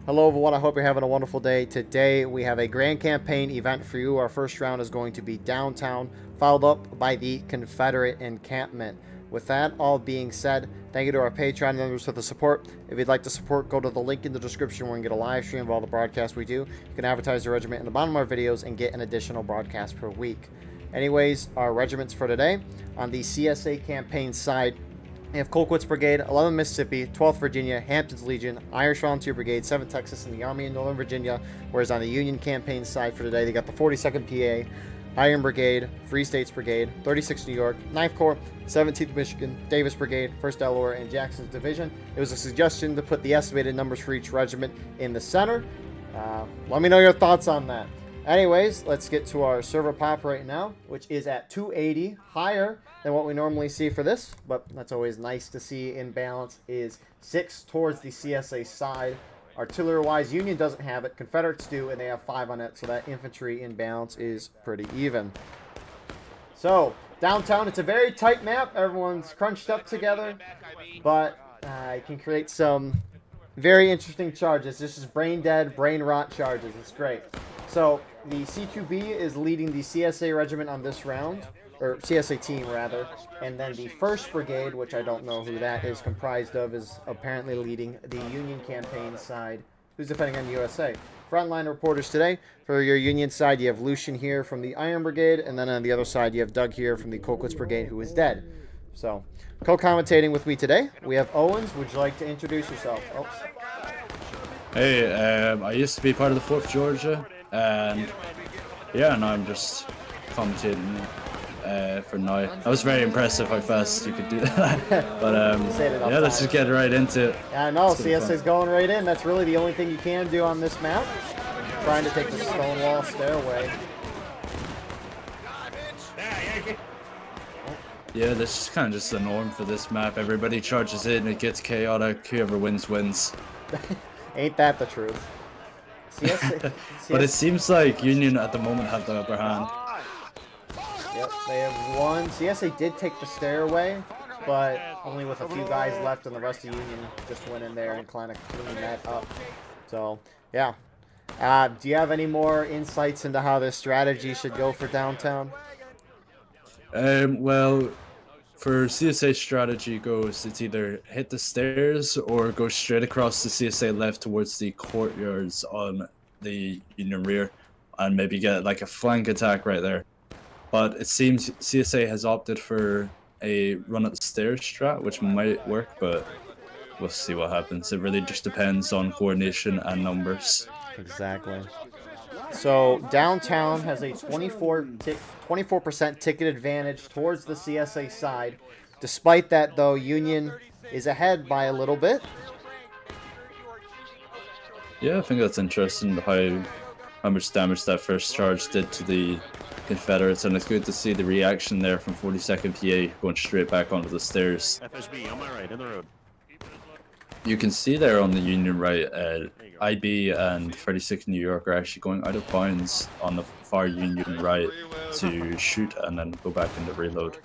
Hello everyone, I hope you're having a wonderful day. Today we have a grand campaign event for you. Our first round is going to be downtown, followed up by the Confederate encampment. With that all being said, thank you to our Patreon members for the support. If you'd like to support, go to the link in the description where you can get a live stream of all the broadcasts we do. You can advertise your regiment in the bottom of our videos and get an additional broadcast per week. Anyways, our regiments for today. On the CSA campaign side, we have Colquitt's Brigade, 11th Mississippi, 12th Virginia, Hampton's Legion, Irish Volunteer Brigade, 7th Texas, and the Army in Northern Virginia. Whereas on the Union campaign side for today, they got the 42nd PA, Iron Brigade, Free States Brigade, 36th New York, 9th Corps, 17th Michigan, Davis Brigade, 1st Delaware, and Jackson's Division. It was a suggestion to put the estimated numbers for each regiment in the center. Let me know your thoughts on that. Anyways, let's get to our server pop right now, which is at 280, higher than what we normally see for this, but that's always nice to see. In balance is 6 towards the CSA side. Artillery-wise, Union doesn't have it. Confederates do, and they have 5 on it, so that infantry in balance is pretty even. So, downtown, it's a very tight map. Everyone's crunched up together, but it can create some very interesting charges. This is brain dead, brain rot charges. It's great. So, the C2B is leading the CSA regiment on this round, or CSA team rather, and then the 1st Brigade, which I don't know who that is comprised of, is apparently leading the Union campaign side, who's defending on USA. Frontline reporters today, for your Union side, you have Lucian here from the Iron Brigade, and then on the other side, you have Doug here from the Colquitt's Brigade, who is dead. So, co-commentating with me today, we have Owens. Would you like to introduce yourself? Oops. Hey, I used to be part of the 4th Georgia, and yeah, now I'm just commentating for now. That was very impressive how fast you could do that. But yeah, let's just get right into it. Yeah, I know, CSA's going right in. That's really the only thing you can do on this map. Trying to take the stone wall stairway. Yeah, this is kind of just the norm for this map. Everybody charges in, it gets chaotic, whoever wins, wins. Ain't that the truth? CSA. But it seems like Union at the moment have the upper hand. Yep, they have won. CSA did take the stairway, but only with a few guys left, and the rest of Union just went in there and kind of cleaned that up. So, yeah. Do you have any more insights into how this strategy should go for downtown? Well, for CSA strategy goes, it's either hit the stairs or go straight across the CSA left towards the courtyards on the Union rear, and maybe get like a flank attack right there. But it seems CSA has opted for a run up the stairs strat, which might work, but we'll see what happens. It really just depends on coordination and numbers. Exactly. So downtown has a 24% ticket advantage towards the CSA side. Despite that, though, Union is ahead by a little bit. Yeah, I think that's interesting how much damage that first charge did to the Confederates, and it's good to see the reaction there from 42nd PA going straight back onto the stairs. FSB on my right, in the road. You can see there on the Union right, IB and 36th New York are actually going out of bounds on the far Union right to shoot and then go back into reload.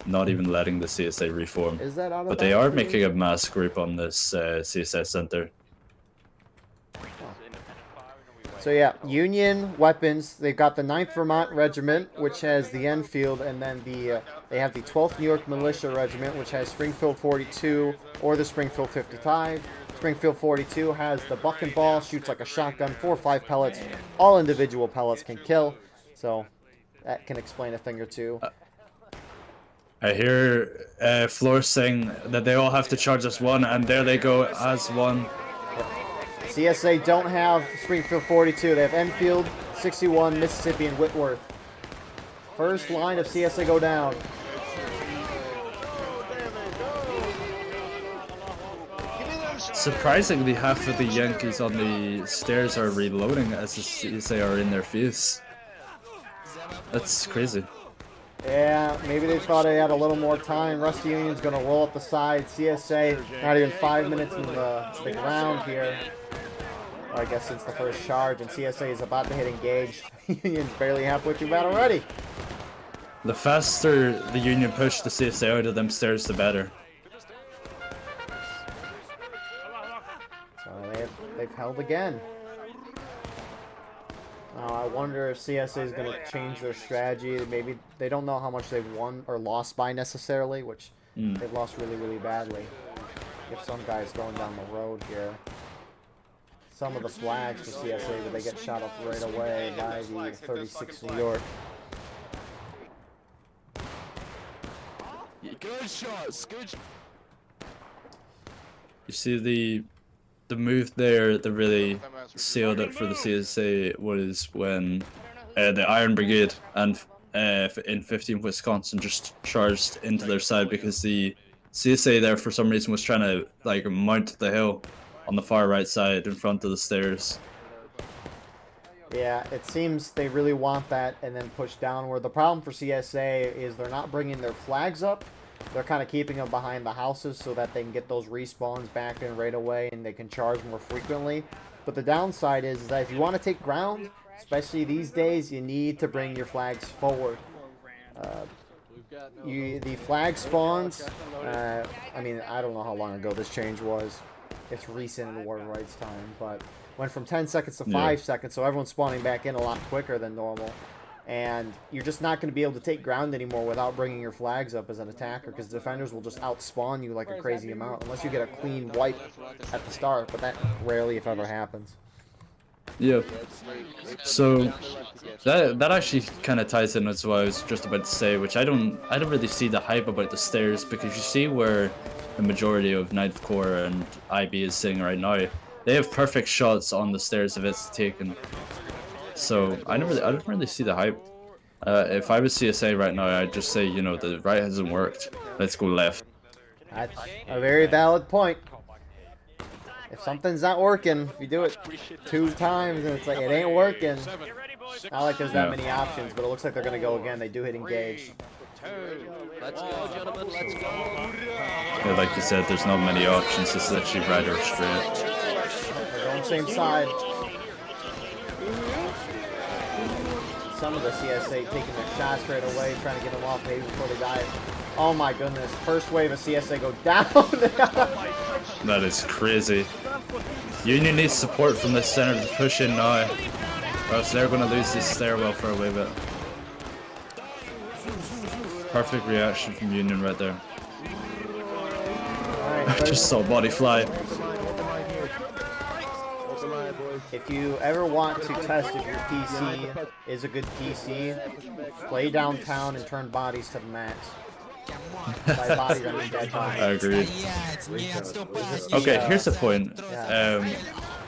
Not even letting the CSA reform. Is that out of but they are bounds? making a mass group on this CSA center. So yeah, Union weapons. They've got the 9th Vermont Regiment, which has the Enfield, and then they have the 12th New York Militia Regiment, which has Springfield 42 or the Springfield 55. Springfield 42 has the buck and ball, shoots like a shotgun, 4 or 5 pellets. All individual pellets can kill, so that can explain a thing or two. I hear Floor saying that they all have to charge as one, and there they go as one. CSA don't have Springfield 42. They have Enfield, 61, Mississippi, and Whitworth. First line of CSA go down. Surprisingly, half of the Yankees on the stairs are reloading as the CSA are in their face. That's crazy. Yeah, maybe they thought they had a little more time. Rusty Union's going to roll up the side. CSA, not even 5 minutes in the ground here. I guess since the first charge, and CSA is about to hit engage. Union's barely halfway through battle ready. The faster the Union push the CSA out of them stairs, the better. So they've held again. Now, I wonder if CSA is going to change their strategy. Maybe they don't know how much they've won or lost by necessarily, which they've lost really, really badly. If some guy's going down the road here. Some of the flags for CSA, but they get shot up right away by the 36 New York. Good shots, good. You see the move there that really sealed it for the CSA was when the Iron Brigade and in 15 Wisconsin just charged into their side, because the CSA there for some reason was trying to like mount the hill on the far right side in front of the stairs. Yeah, it seems they really want that and then push downward. The problem for CSA is they're not bringing their flags up. They're kind of keeping them behind the houses so that they can get those respawns back in right away and they can charge more frequently. But the downside is that if you want to take ground, especially these days, you need to bring your flags forward. The flag spawns, I mean, I don't know how long ago this change was. It's recent in the War Rights time, but went from 10 seconds to 5 seconds, so everyone's spawning back in a lot quicker than normal. And you're just not going to be able to take ground anymore without bringing your flags up as an attacker, because defenders will just outspawn you like a crazy amount, unless you get a clean wipe at the start, but that rarely, if ever, happens. Yeah. So that actually kind of ties in as what I was just about to say, which I don't really see the hype about the stairs, because you see where the majority of 9th Corps and IB is sitting right now. They have perfect shots on the stairs if it's taken. So I don't really see the hype. If I was CSA right now, I'd just say, you know, the right hasn't worked. Let's go left. That's a very valid point. If something's not working, if you do it 2 times and it's like it ain't working, not like there's that many options, but it looks like they're gonna go again. They do hit engage. Let's go, gentlemen, let's go. Yeah, like you said, there's not many options. It's literally right or straight. They're going same side. Some of the CSA taking their shots right away, trying to get them off maybe before they die. Oh my goodness. First wave of CSA go down. That is crazy. Union needs support from the center to push in now, or else they're going to lose this stairwell for a wee bit. Perfect reaction from Union right there. I just saw body fly. If you ever want to test if your PC is a good PC, play downtown and turn bodies to the max. By bodies, I mean dead bodies. I agree. Okay, here's the point.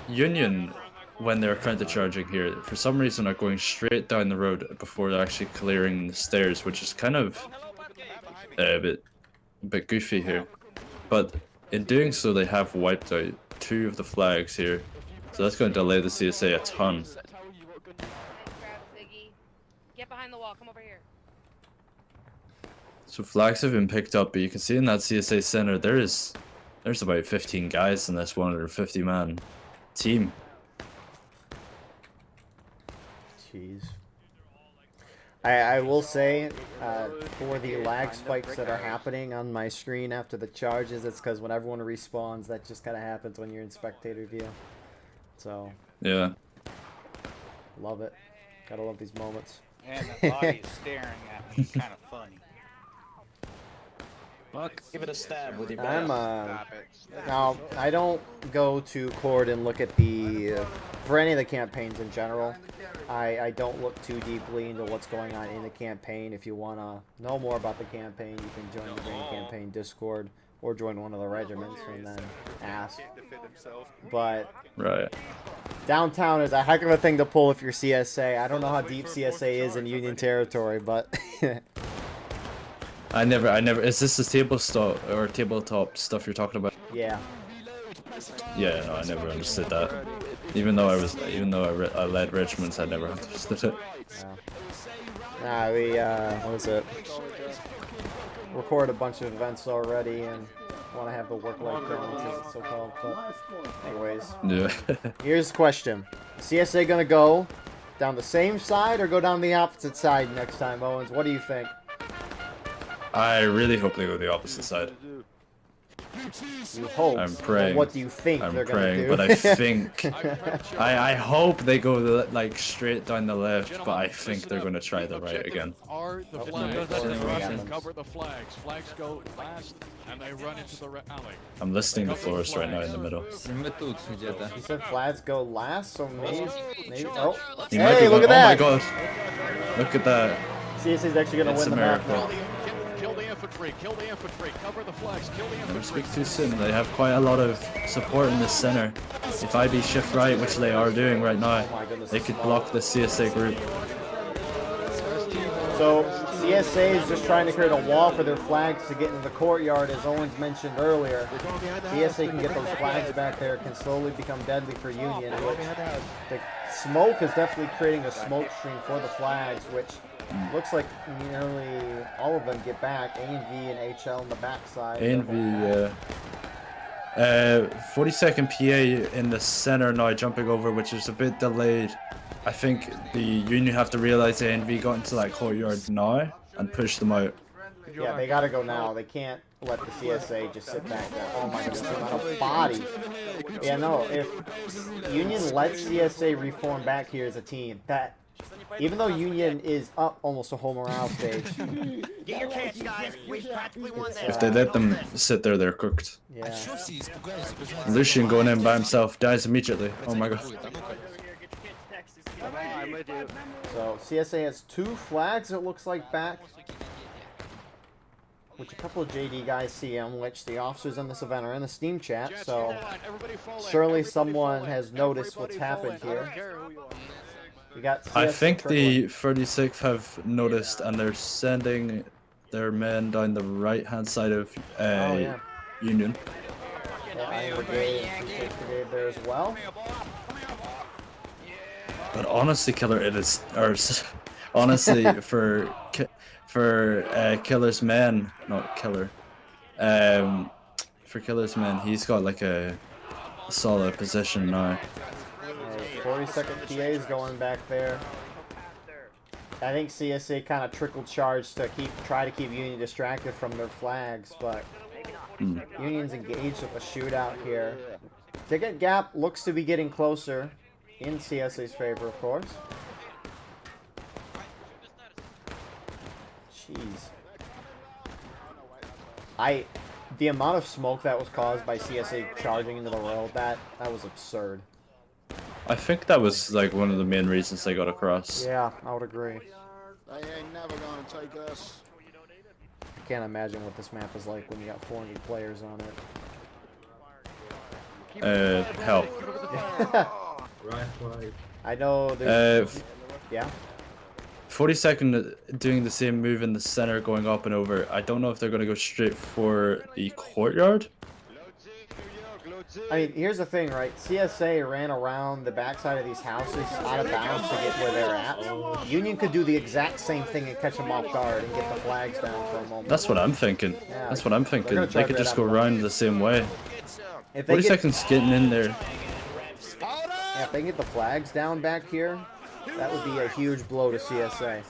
Union, when they're counter-charging here, for some reason are going straight down the road before they're actually clearing the stairs, which is kind of a bit goofy here. But in doing so, they have wiped out 2 of the flags here. So that's going to delay the CSA a ton. Get behind the wall. Come over here. So flags have been picked up, but you can see in that CSA center there's about 15 guys in this 150-man team. Jeez. I will say, for the lag spikes that are happening on my screen after the charges, it's because when everyone respawns, that just kind of happens when you're in spectator view. So, yeah. Love it. Gotta love these moments. And the body is staring at me. Kind of funny. Fuck, give it a stab with your I'm, back. now, I don't go to Cord and look at the, for any of the campaigns in general, I don't look too deeply into what's going on in the campaign. If you want to know more about the campaign, you can join the Grand Campaign Discord or join one of the regiments and then ask. But Right. downtown is a heck of a thing to pull if you're CSA. I don't know how deep CSA is in Union territory, but I never. Is this the tabletop stuff you're talking about? yeah. Yeah, no, I never understood that. Even though I led regiments, I never understood it. Nah, we what was it? Recorded a bunch of events already and want to have the work-life balance, as it's so called. But anyways, Yeah. here's the question: CSA gonna go down the same side or go down the opposite side next time, Owens? What do you think? I really hope they go the opposite side. You hope. I'm But praying. what do you think I'm they're gonna praying, do? but I think I hope they go like straight down the left, but I think they're gonna try the right again. Are the Oh, flags. Russians. Cover the flags. Flags go last, and they run into the alley. I'm listing the floors right now in the middle. Мы тут где-то. He said flags go last, so maybe. Oh, He might hey, be look going, at oh my that! god! Look at that! CSA's actually gonna It's win a the map miracle. now. Kill the infantry. Kill the infantry. Cover the flags. Kill the Never infantry. speak too soon. They have quite a lot of support in the center. If IB shift right, which they are doing right now, Oh my goodness, they could block the CSA group. So CSA is just trying to create a wall for their flags to get into the courtyard, as Owens mentioned earlier. CSA can get those flags back there, can slowly become deadly for Union. Which the smoke is definitely creating a smoke stream for the flags, which looks like nearly all of them get back. A&V and HL on the backside. ANV, 42nd PA in the center now, jumping over, which is a bit delayed. I think the Union have to realize ANV got into that courtyard now and push them out. Yeah, they gotta go now. They can't let the CSA just sit back there. Oh my goodness, the amount of bodies. Yeah, no, if Union lets CSA reform back here as a team, that even though Union is up almost a whole morale stage. Get your cash, guys. We've practically won this. If they let them sit there, they're cooked. Yeah. Lucian going in by himself dies immediately. Oh my god. So CSA has 2 flags, it looks like, back. Which a couple of JD guys see them, which the officers in this event are in the Steam chat, so surely someone has noticed what's happened here. We got CSA I think the trickling. 36th have noticed and they're sending their men down the right hand side of Oh, yeah. Union. Yeah, Iron Brigade and 36th Brigade there as well. But honestly, Killer, it is, or honestly, for Killer's men, not Killer, for Killer's men, he's got like a solid position now. 42nd PA is going back there. I think CSA kind of trickled charge to try to keep Union distracted from their flags, but Union's engaged with a shootout here. Ticket gap looks to be getting closer in CSA's favor, of course. Jeez. The amount of smoke that was caused by CSA charging into the road, that was absurd. I think that was like one of the main reasons they got across. Yeah, I would agree. They ain't never gonna take us. I can't imagine what this map is like when you got 400 players on it. Hell. I know there's... Uh, yeah? 42nd doing the same move in the center, going up and over. I don't know if they're going to go straight for the courtyard. I mean, here's the thing, right? CSA ran around the backside of these houses out of bounds to get where they're at. Union could do the exact same thing and catch them off guard and get the flags down for a moment. That's what I'm thinking. Yeah, That's what I'm thinking. gonna They charge could right just out go the around the same way. If they get, 42nd's getting in there. yeah, if they can get the flags down back here, that would be a huge blow to CSA.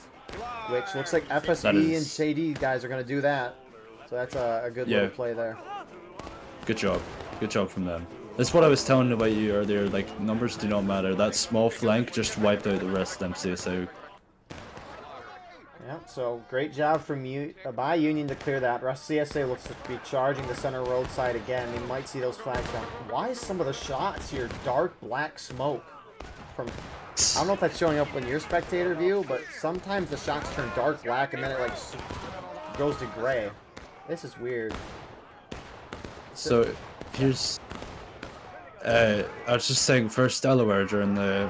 Which looks like FSB and JD guys are going to do that. So that's a good little play there. Good job. Good job from them. That's what I was telling about you earlier. Like, numbers do not matter. That small flank just wiped out the rest of them CSA. Yeah, so great job from by Union to clear that. Rest CSA looks to be charging the center roadside again. We might see those flags down. Why is some of the shots here dark black smoke? From I don't know if that's showing up on your spectator view, but sometimes the shots turn dark black and then it like goes to gray. This is weird. So here's I was just saying, first Delaware during the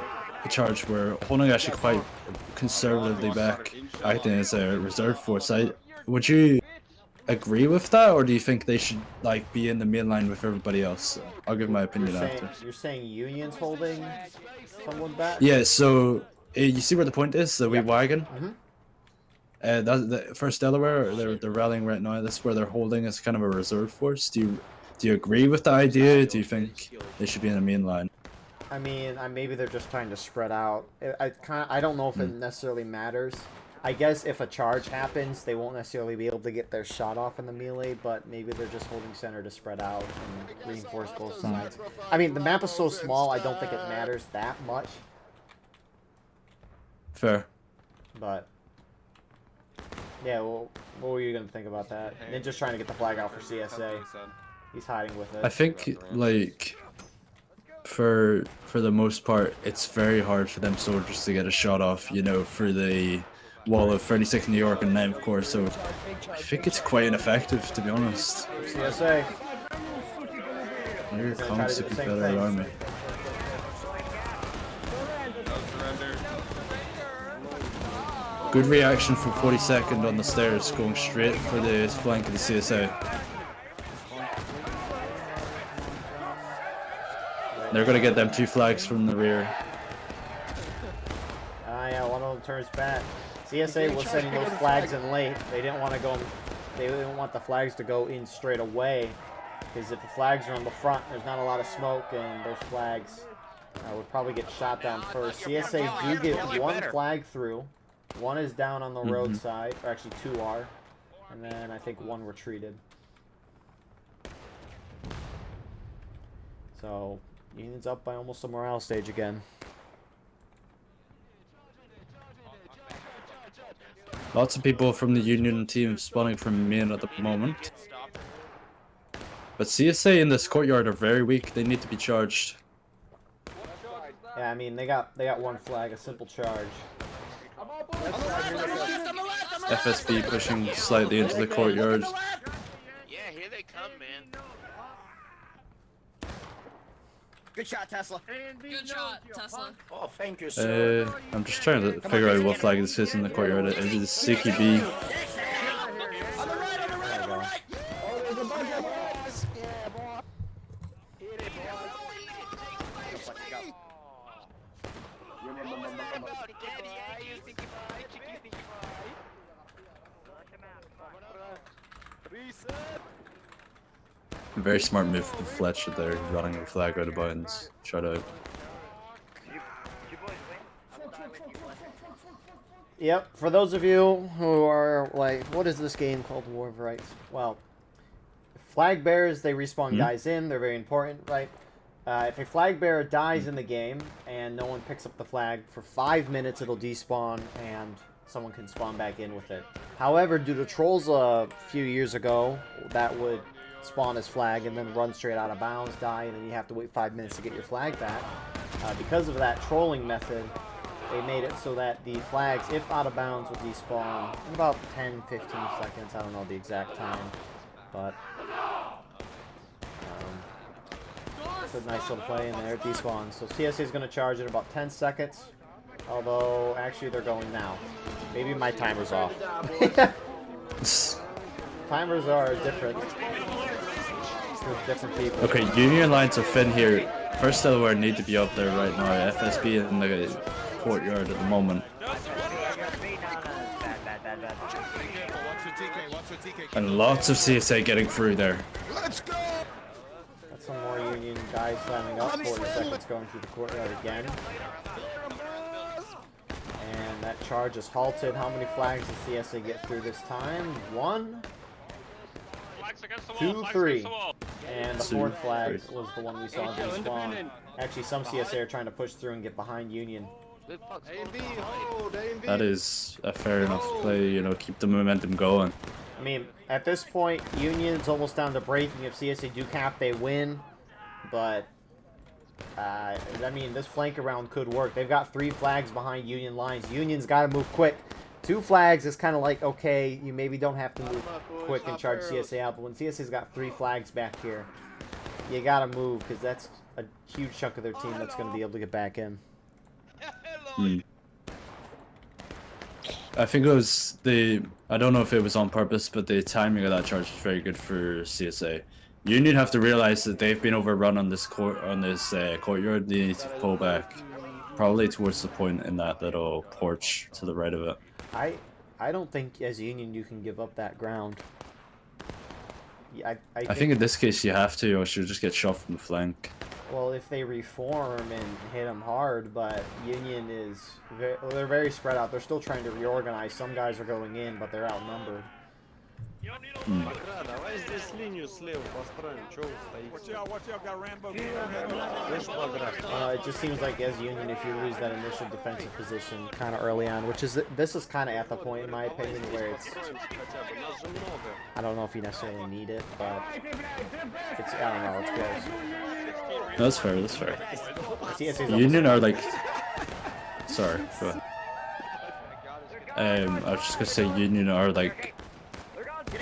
charge were holding actually quite conservatively back, acting as a reserve force. Would you agree with that, or do you think they should like be in the main line with everybody else? I'll give my opinion after. You're saying Union's holding someone back? Yeah. So you see where the point is? The wee wagon. That's the first Delaware. They're rallying right now. That's where they're holding as kind of a reserve force. Do you agree with the idea? Do you think they should be in the main line? I mean, maybe they're just trying to spread out. I don't know if it necessarily matters. I guess if a charge happens, they won't necessarily be able to get their shot off in the melee, but maybe they're just holding center to spread out and reinforce both sides. I mean, the map is so small, I don't think it matters that much. Fair. But yeah, well, what were you gonna think about that? Ninja's trying to get the flag out for CSA. He's hiding with it. I think like for the most part, it's very hard for them soldiers to get a shot off, you know, for the wall of 36 New York and 9th Corps. So I think it's quite ineffective, to be honest. CSA. Here Gonna try comes to the do the same Confederate thing. Army. Good reaction from 42nd on the stairs, going straight for the flank of the CSA. They're going to get them 2 flags from the rear. Yeah, one of them turns back. CSA was sending those flags in late. They didn't want to go. They didn't want the flags to go in straight away, because if the flags are on the front, there's not a lot of smoke, and those flags would probably get shot down first. CSA do get one flag through. One is down on the roadside, or actually 2 are, and then I think 1 retreated. So Union's up by almost a morale stage again. Lots of people from the Union team spawning from main at the moment. But CSA in this courtyard are very weak. They need to be charged. Yeah, I mean they got 1 flag, a simple charge. FSB pushing slightly into the courtyard. Yeah, here they come, man. Good shot, Tesla. Good shot, Tesla. Oh, thank you, sir. I'm just trying to figure out what flag this is in the courtyard. It is CQB. On the right, on the right, on the right. Oh, there's a bunch of us. Yeah, boy. Hit it, Very smart move from Fletcher there, running the flag out of bounds. Shout out. Yep, for those of you who are like, what is this game called, War of Rights? Well, flag bearers, they respawn guys in, they're very important, right? If a flag bearer dies in the game and no one picks up the flag, for 5 minutes it'll despawn and someone can spawn back in with it. However, due to trolls a few years ago, that would spawn as flag and then run straight out of bounds, die, and then you have to wait 5 minutes to get your flag back. Because of that trolling method, they made it so that the flags, if out of bounds, would despawn in about 10-15 seconds. I don't know the exact time, but it's a nice little play in there. It despawns. So CSA is going to charge in about 10 seconds. Although, actually, they're going now. Maybe my timer's off. Timers are different for different people. Okay, Union lines are thin here. First Delaware need to be up there right now. FSB in the courtyard at the moment. And lots of CSA getting through there. Let's go! Got some more Union guys lining up. 40 seconds going through the courtyard again. And that charge is halted. How many flags does CSA get through this time? 1, 2, 3. And the 4th flag was the one we saw despawn. Actually, some CSA are trying to push through and get behind Union. That is a fair enough play, you know, keep the momentum going. I mean, at this point, Union's almost down to breaking. If CSA do cap, they win. But, I mean, this flank around could work. They've got 3 flags behind Union lines. Union's got to move quick. 2 flags is kind of like, okay, you maybe don't have to move quick and charge CSA out. But when CSA's got 3 flags back here, you got to move, because that's a huge chunk of their team that's going to be able to get back in. I think it was I don't know if it was on purpose, but the timing of that charge was very good for CSA. Union have to realize that they've been overrun on this courtyard. They need to pull back, probably towards the point in that little porch to the right of it. I don't think as Union you can give up that ground. Yeah, I think in this case you have to, or else you'll just get shot from the flank. Well, if they reform and hit them hard, but Union is they're very spread out. They're still trying to reorganize. Some guys are going in, but they're outnumbered. Давай здесь линию слева построим. Чего вы стоите? It just seems like as Union, if you lose that initial defensive position kind of early on, which is this is kind of at the point, in my opinion, where it's I don't know if you necessarily need it, but it's I don't know, it's close. That's fair. That's fair. CSA's Union are like. Sorry. Go ahead. I was just gonna say Union are like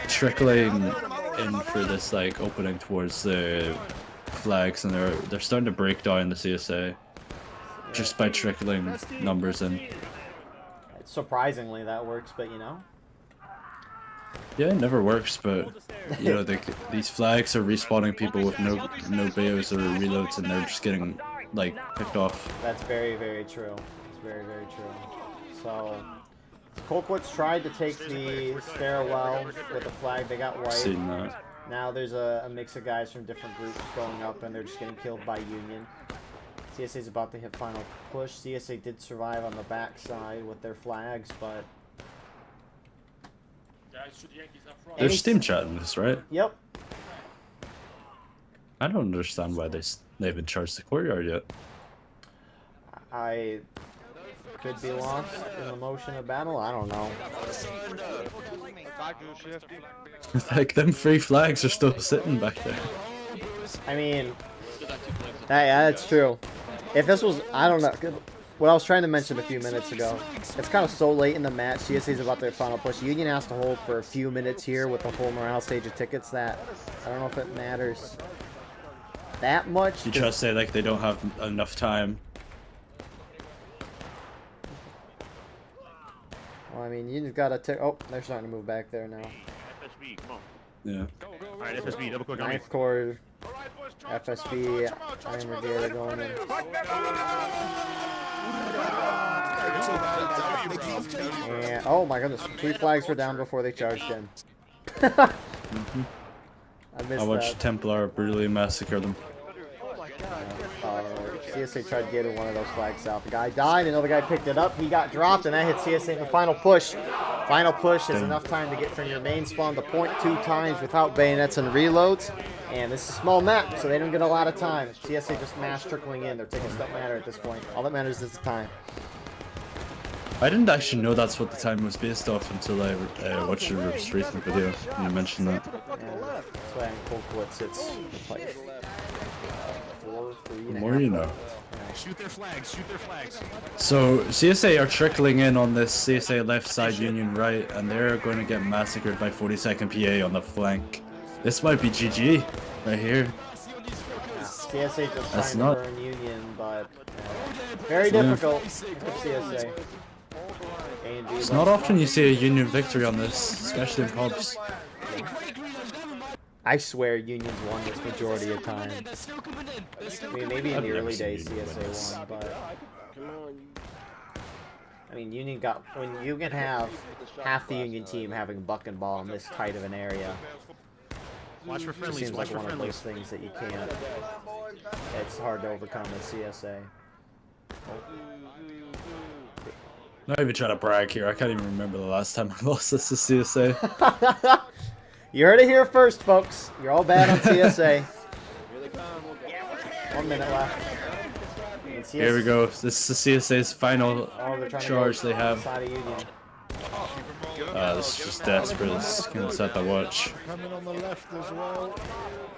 trickling in for this like opening towards the flags, and they're starting to break down the CSA just by trickling numbers in. Surprisingly, that works, but you know. Yeah, it never works, but you know these flags are respawning people with no bios or reloads, and they're just getting like picked off. That's very, very true. It's very, very true. So, Colquitt's tried to take the stairwell with the flag. They got wiped. Seen that. Now there's a mix of guys from different groups going up, and they're just getting killed by Union. CSA's about to hit final push. CSA did survive on the backside with their flags, but... They're Steam chatting this, right? Yep. I don't understand why they haven't charged the courtyard yet. I could be lost in the motion of battle. I don't know. Like them free flags are still sitting back there. I mean, yeah, that's true. If this was, I don't know. What I was trying to mention a few minutes ago, it's kind of so late in the match. CSA's about their final push. Union has to hold for a few minutes here with the full morale stage of tickets. That I don't know if it matters that much. You try to say like they don't have enough time. Well, I mean, Union's got to take. Oh, they're starting to move back there now. FSB, come on. Yeah. Alright, FSB, double click on me. Ninth Corps, FSB, Iron Brigade are going in. And, oh my goodness, 3 flags were down before they charged in. I missed I watched that. Templar brutally massacre them. CSA tried getting one of those flags out. The guy died, another guy picked it up, he got dropped, and that hit CSA in the final push. Final push is enough time to get from your main spawn to point 2 times without bayonets and reloads. And this is a small map, so they don't get a lot of time. CSA just mass trickling in. Their tickets don't matter at this point. All that matters is the time. I didn't actually know that's what the time was based off until I watched your recent video and you mentioned that. And that's why in Colquitt's it's like 4, 3 and a More half you know. left. Shoot their flags, shoot their flags. So CSA are trickling in on this CSA left side, Union right, and they're going to get massacred by 42nd PA on the flank. This might be GG right here. Yeah, CSA just That's trying not- to burn Union, but very difficult for CSA. A&D It's not often you see a Union victory on this, especially in pubs. I swear Union's won this majority of time. I mean, maybe in I've the never early seen days Union win this. CSA won, but... I mean, Union got... When you can have half the Union team having buck and ball in this tight of an area, Watch for it friendlies, seems watch like for one of those friendlies. things that you can't... It's hard to overcome with CSA. Not even trying to brag here, I can't even remember the last time I lost this to CSA. You heard it here first, folks. You're all bad on CSA. 1 minute left. And Here we go, this is the CSA's final Oh, they're trying to charge go they have. inside of Union. This is just desperate, it's gonna set the watch. Coming on the left as well.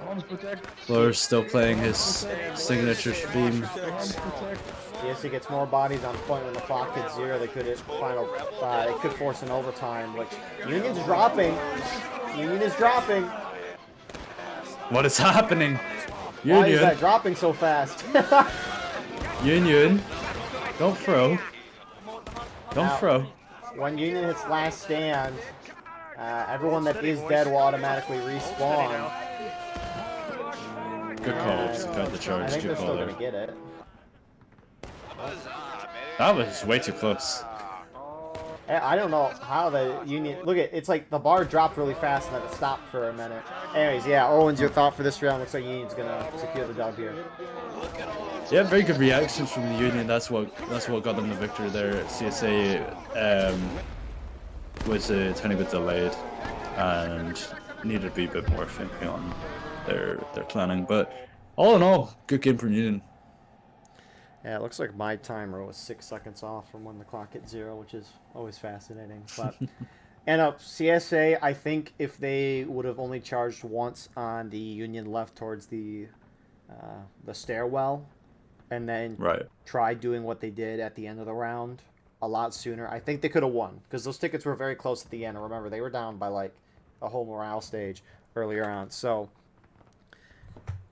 Arms protect. Flor's still playing his signature theme. CSC gets more bodies on point when the clock hits 0. They could hit final. They could force an overtime, which Union's dropping. Union is dropping. What is happening? Why is that Union, dropping so fast? Union, don't throw. Don't Now- throw. When Union hits last stand, everyone that is dead will automatically respawn. Good call, just cut the I charge, think they're good still call gonna there. get it. That was way too close. I don't know how the Union. Look at it's like the bar dropped really fast and then it stopped for a minute. Anyways, yeah. Owens, your thought for this round? Looks like Union's gonna secure the dub here. Yeah, very good reactions from the Union. That's what got them the victory there. CSA was a tiny bit delayed and needed to be a bit more thinking on their planning. But all in all, good game from Union. Yeah, it looks like my timer was 6 seconds off from when the clock hit 0, which is always fascinating. But and CSA, I think if they would have only charged once on the Union left towards the stairwell, and then tried doing what they did at the end of the round a lot sooner, I think they could have won because those tickets were very close at the end. Remember, they were down by like a whole morale stage earlier on. So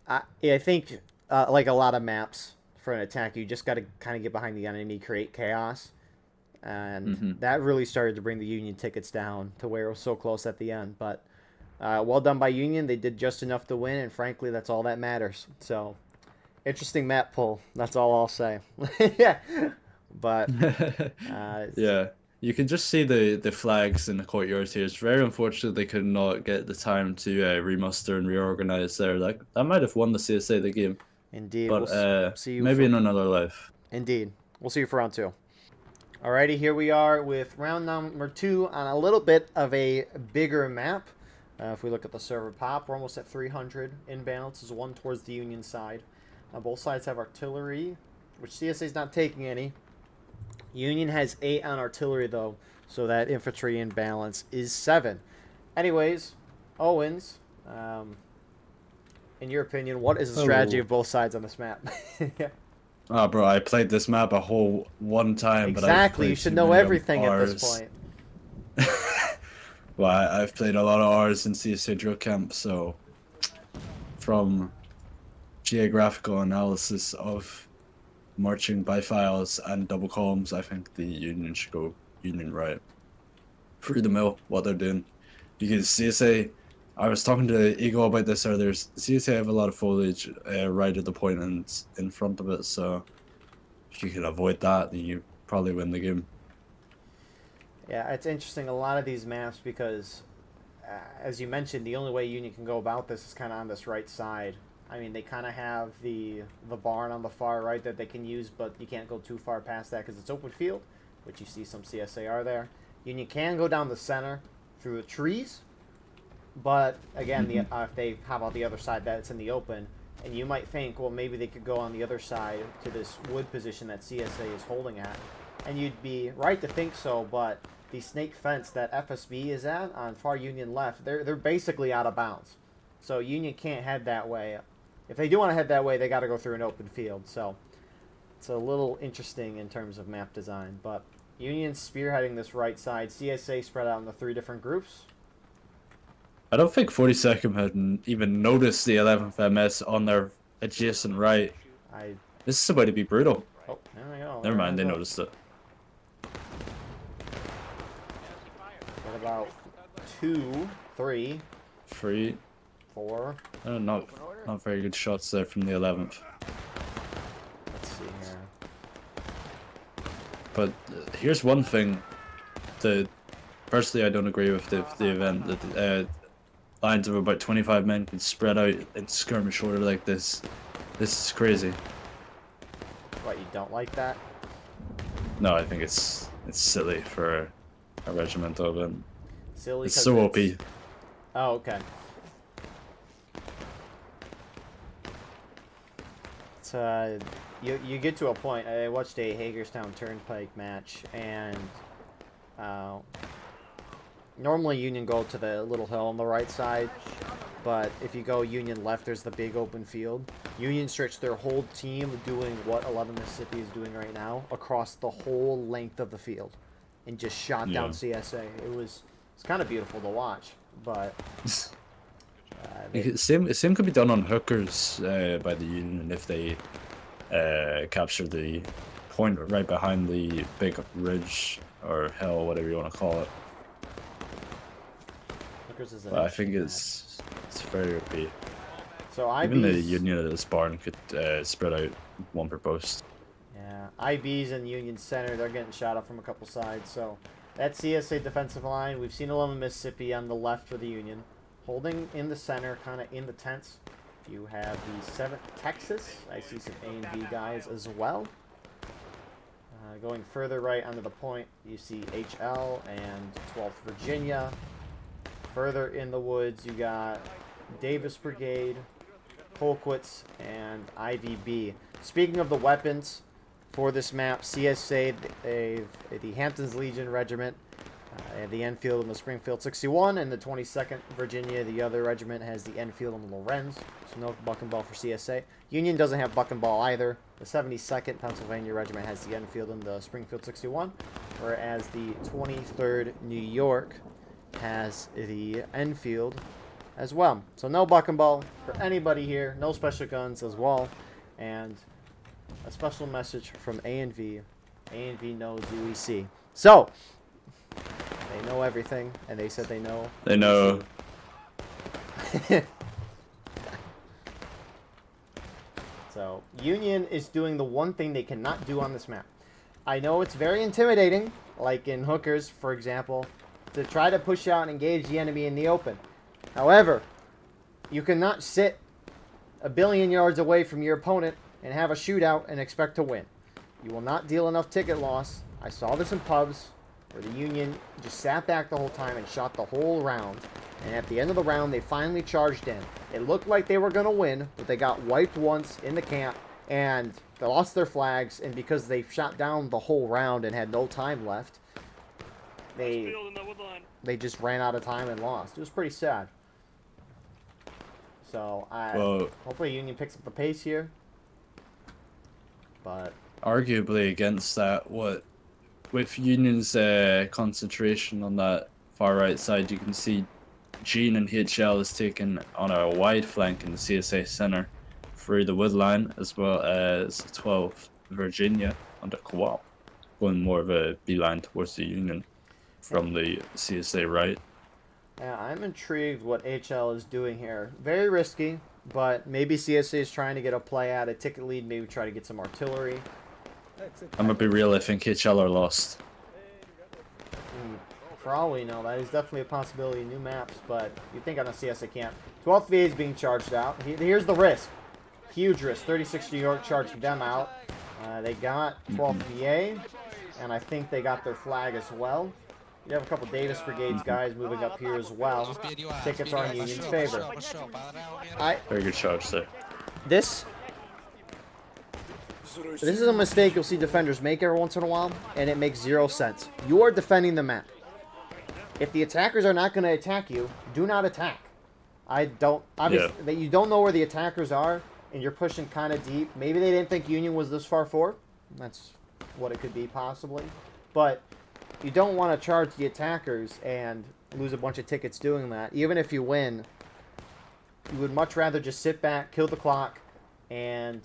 I think like a lot of maps for an attack, you just got to kind of get behind the enemy, create chaos, and that really started to bring the Union tickets down to where it was so close at the end. But well done by Union. They did just enough to win, and frankly, that's all that matters. So interesting map pull. That's all I'll say. Yeah, but yeah, you can just see the flags in the courtyards here. It's very unfortunate they could not get the time to remuster and reorganize there. Like that might have won the CSA the game. Indeed. But we'll see you maybe in another life. Indeed. We'll see you for round 2. Alrighty, here we are with round number 2 on a little bit of a bigger map. If we look at the server pop, we're almost at 300 inbounds. There's one towards the Union side. Both sides have artillery, which CSA is not taking any. Union has 8 on artillery, though, so that infantry imbalance is 7. Anyways, Owens, in your opinion, what is the strategy of both sides on this map? Oh, bro, I played this map a whole one time. Exactly, but you should know everything at this point. Well, I've played a lot of R's in CSA drill camp, so from geographical analysis of marching by files and double columns, I think the Union should go Union right. Through the mill, what they're doing. Because CSA, I was talking to Eagle about this earlier. CSA have a lot of foliage right at the point and in front of it, so if you can avoid that, then you probably win the game. Yeah, it's interesting, a lot of these maps, because as you mentioned, the only way Union can go about this is kind of on this right side. I mean, they kind of have the barn on the far right that they can use, but you can't go too far past that because it's open field, which you see some CSA are there. Union can go down the center through the trees, but again, if they have on the other side, that's in the open, and you might think, well, maybe they could go on the other side to this wood position that CSA is holding at, and you'd be right to think so, but the snake fence that FSB is at on far Union left, they're basically out of bounds, so Union can't head that way. If they do want to head that way, they got to go through an open field, so it's a little interesting in terms of map design, but Union spearheading this right side, CSA spread out into 3 different groups. I don't think 42nd had even noticed the 11th MS on their adjacent right. This is about to be brutal. Oh, there we go. Never mind, they noticed it. What about 2, 3, 4? Not very good shots there from the 11th. Let's see here. But here's one thing. Personally, I don't agree with the event that lines of about 25 men can spread out in skirmish order like this. This is crazy. What, you don't like that? No, I think it's silly for a regimental event. Silly. It's so OP. Oh, okay. It's you get to a point. I watched a Hagerstown Turnpike match, and normally Union go to the little hill on the right side, but if you go Union left, there's the big open field. Union stretched their whole team doing what 11 Mississippi is doing right now across the whole length of the field, and just shot down CSA. It's kind of beautiful to watch, but same could be done on hookers by the Union if they capture the point right behind the big ridge or hill, whatever you want to call it. But I think it's very OP. So even the Union of this barn could spread out one per post. Yeah, IBs and Union Center, they're getting shot up from a couple sides, so That CSA defensive line, we've seen along the Mississippi on the left for the Union. Holding in the center, kind of in the tents. You have the 7th Texas. I see some A and B guys as well. Going further right onto the point, you see HL and 12th Virginia. Further in the woods, you got Davis Brigade, Colquitt's, and IVB. Speaking of the weapons for this map, CSA, the Hamptons Legion Regiment, the Enfield and the Springfield 61, and the 22nd Virginia, the other regiment, has the Enfield and the Lorenz. So no buck and ball for CSA. Union doesn't have buck and ball either. The 72nd Pennsylvania Regiment has the Enfield and the Springfield 61, whereas the 23rd New York has the Enfield as well. So no buck and ball for anybody here. No special guns as well. And a special message from A&V. A&V knows UEC. So, they know everything, and they said they know. They know. So, Union is doing the one thing they cannot do on this map. I know it's very intimidating, like in Hookers, for example, to try to push out and engage the enemy in the open. However, you cannot sit a billion yards away from your opponent and have a shootout and expect to win. You will not deal enough ticket loss. I saw this in pubs where the Union just sat back the whole time and shot the whole round. And at the end of the round, they finally charged in. It looked like they were going to win, but they got wiped once in the camp, and they lost their flags, and because they shot down the whole round and had no time left, they just ran out of time and lost. It was pretty sad. So, hopefully Union picks up the pace here. But arguably against that, with Union's concentration on that far right side, you can see Gene and HL is taken on a wide flank in the CSA center through the wood line, as well as 12th Virginia on the co-op, going more of a beeline towards the Union from the CSA right. yeah, I'm intrigued what HL is doing here. Very risky, but maybe CSA is trying to get a play at a ticket lead, maybe try to get some artillery. I'm gonna be real, I think HL are lost. For all we know, that is definitely a possibility in new maps, but you think on a CSA camp. 12th VA is being charged out. Here's the risk. Huge risk. 36 New York charged them out. They got 12th VA, and I think they got their flag as well. You have a couple Davis Brigades guys moving up here as well. Tickets are in Union's favor. Very good charge there. This is a mistake you'll see defenders make every once in a while, and it makes zero sense. You are defending the map. If the attackers are not going to attack you, do not attack. Obviously, that you don't know where the attackers are, and you're pushing kind of deep. Maybe they didn't think Union was this far forward. That's what it could be, possibly. But you don't want to charge the attackers and lose a bunch of tickets doing that. Even if you win, you would much rather just sit back, kill the clock, and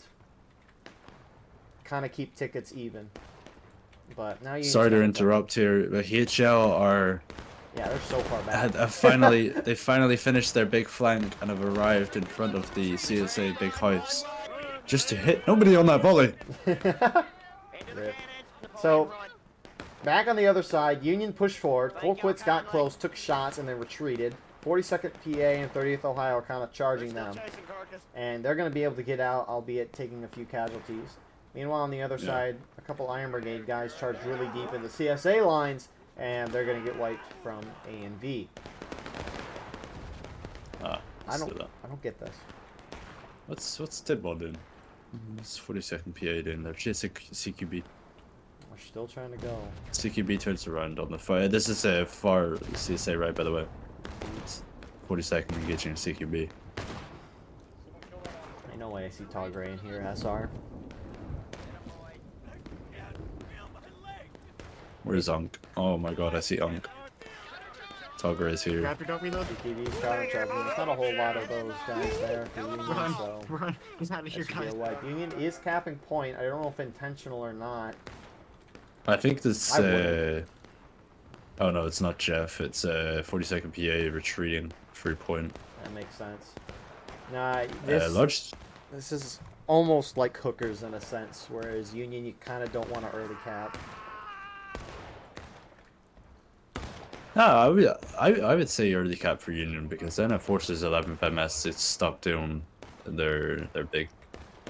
kind of keep tickets even. But now you. Sorry to interrupt here, but HL are. Yeah, they're so far back. They finally finished their big flank and have arrived in front of the CSA big house, just to hit nobody on that volley. So, back on the other side, Union pushed forward. Colquitt's got close, took shots, and then retreated. 42nd PA and 30th Ohio are kind of charging them. And they're going to be able to get out, albeit taking a few casualties. Meanwhile, on the other side, a couple Iron Brigade guys charged really deep in the CSA lines, and they're going to get wiped from A and V. I don't get this. What's Tidball doing? It's 42nd PA doing there. Chasing CQB. We're still trying to go. CQB turns around on the fire. This is a far CSA right, by the way. It's 42nd engaging CQB. Ain't no way I see Tall Gray in here, SR. Where's Unk? Oh my god, I see Unk. Tugger is here. Don't reload. CQB's counter charging. There's not a whole lot of those guys there for Union, Run, so run. He's out of that here, should be guys. a wipe. Union is capping point. I don't know if intentional or not. I think this. I wouldn't. Oh no, it's not Jeff. It's 42nd PA retreating 3 point. That makes sense. Nah, Large. this is almost like Hookers in a sense, whereas Union you kind of don't want to early cap. No, I would say early cap for Union because then it forces 11th MS to stop doing their big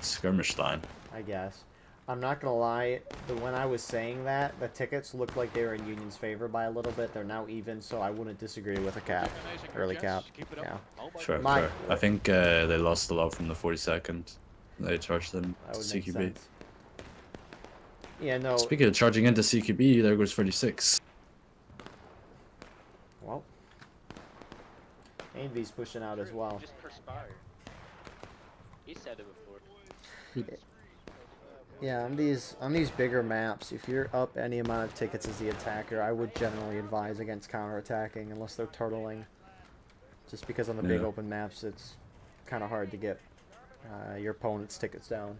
skirmish line. I guess. I'm not gonna lie, when I was saying that, the tickets looked like they were in Union's favor by a little bit. They're now even, so I wouldn't disagree with a cap. Early cap. Yeah. Sure, My- sure. I think they lost a lot from the 42nd. They charged them That to would make CQB. sense. Yeah, no. Speaking of charging into CQB, there goes 36. Well. Envy's pushing out as well. Just perspired. He said it before. Yeah, on these bigger maps, if you're up any amount of tickets as the attacker, I would generally advise against counterattacking unless they're turtling. Just because on the big Yeah. open maps, it's kind of hard to get your opponent's tickets down.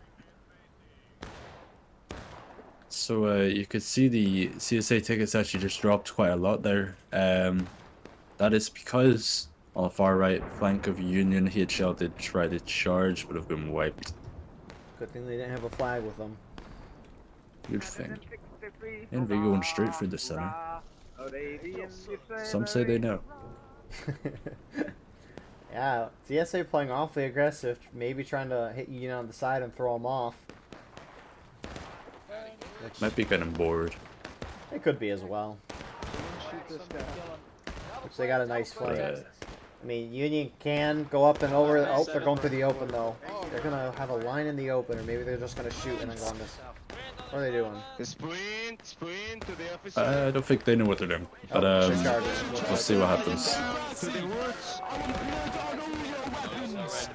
So you could see the CSA tickets actually just dropped quite a lot there. That is because on the far right flank of Union, HL did try to charge, but have been wiped. Good thing they didn't have a flag with them. Good thing. Envy going straight through the center. Some say they know. Yeah, CSA playing awfully aggressive, maybe trying to hit Union on the side and throw them off. Which Might be getting bored. it could be as well. Which they got a nice flank. But, I mean, Union can go up and over. Oh, they're going through the open though. They're gonna have a line in the open, or maybe they're just gonna shoot and then go on this. What are they doing? Sprint to the officer. I don't think they know what they're doing. But Oh, they're charging. we'll see what happens.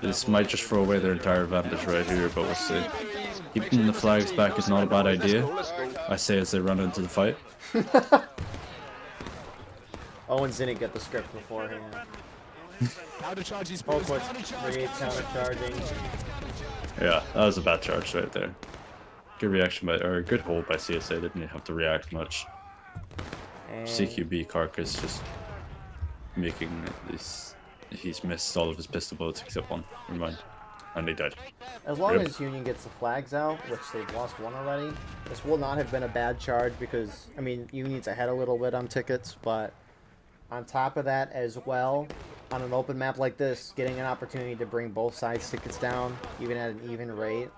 This might just throw away their entire advantage right here, but we'll see. Keeping the flags back is not a bad idea, I say as they run into the fight. Owens didn't get the script beforehand. Oh, quick. Brigade counter charging. Yeah, that was a bad charge right there. Good reaction by, or good hold by CSA, didn't have to react much. And CQB Carcass just making this, he's missed all of his pistol bullets except one, never mind. And he died. as long Yep. as Union gets the flags out, which they've lost one already, this will not have been a bad charge because, I mean, Union's ahead a little bit on tickets, but on top of that as well, on an open map like this, getting an opportunity to bring both sides tickets down, even at an even rate,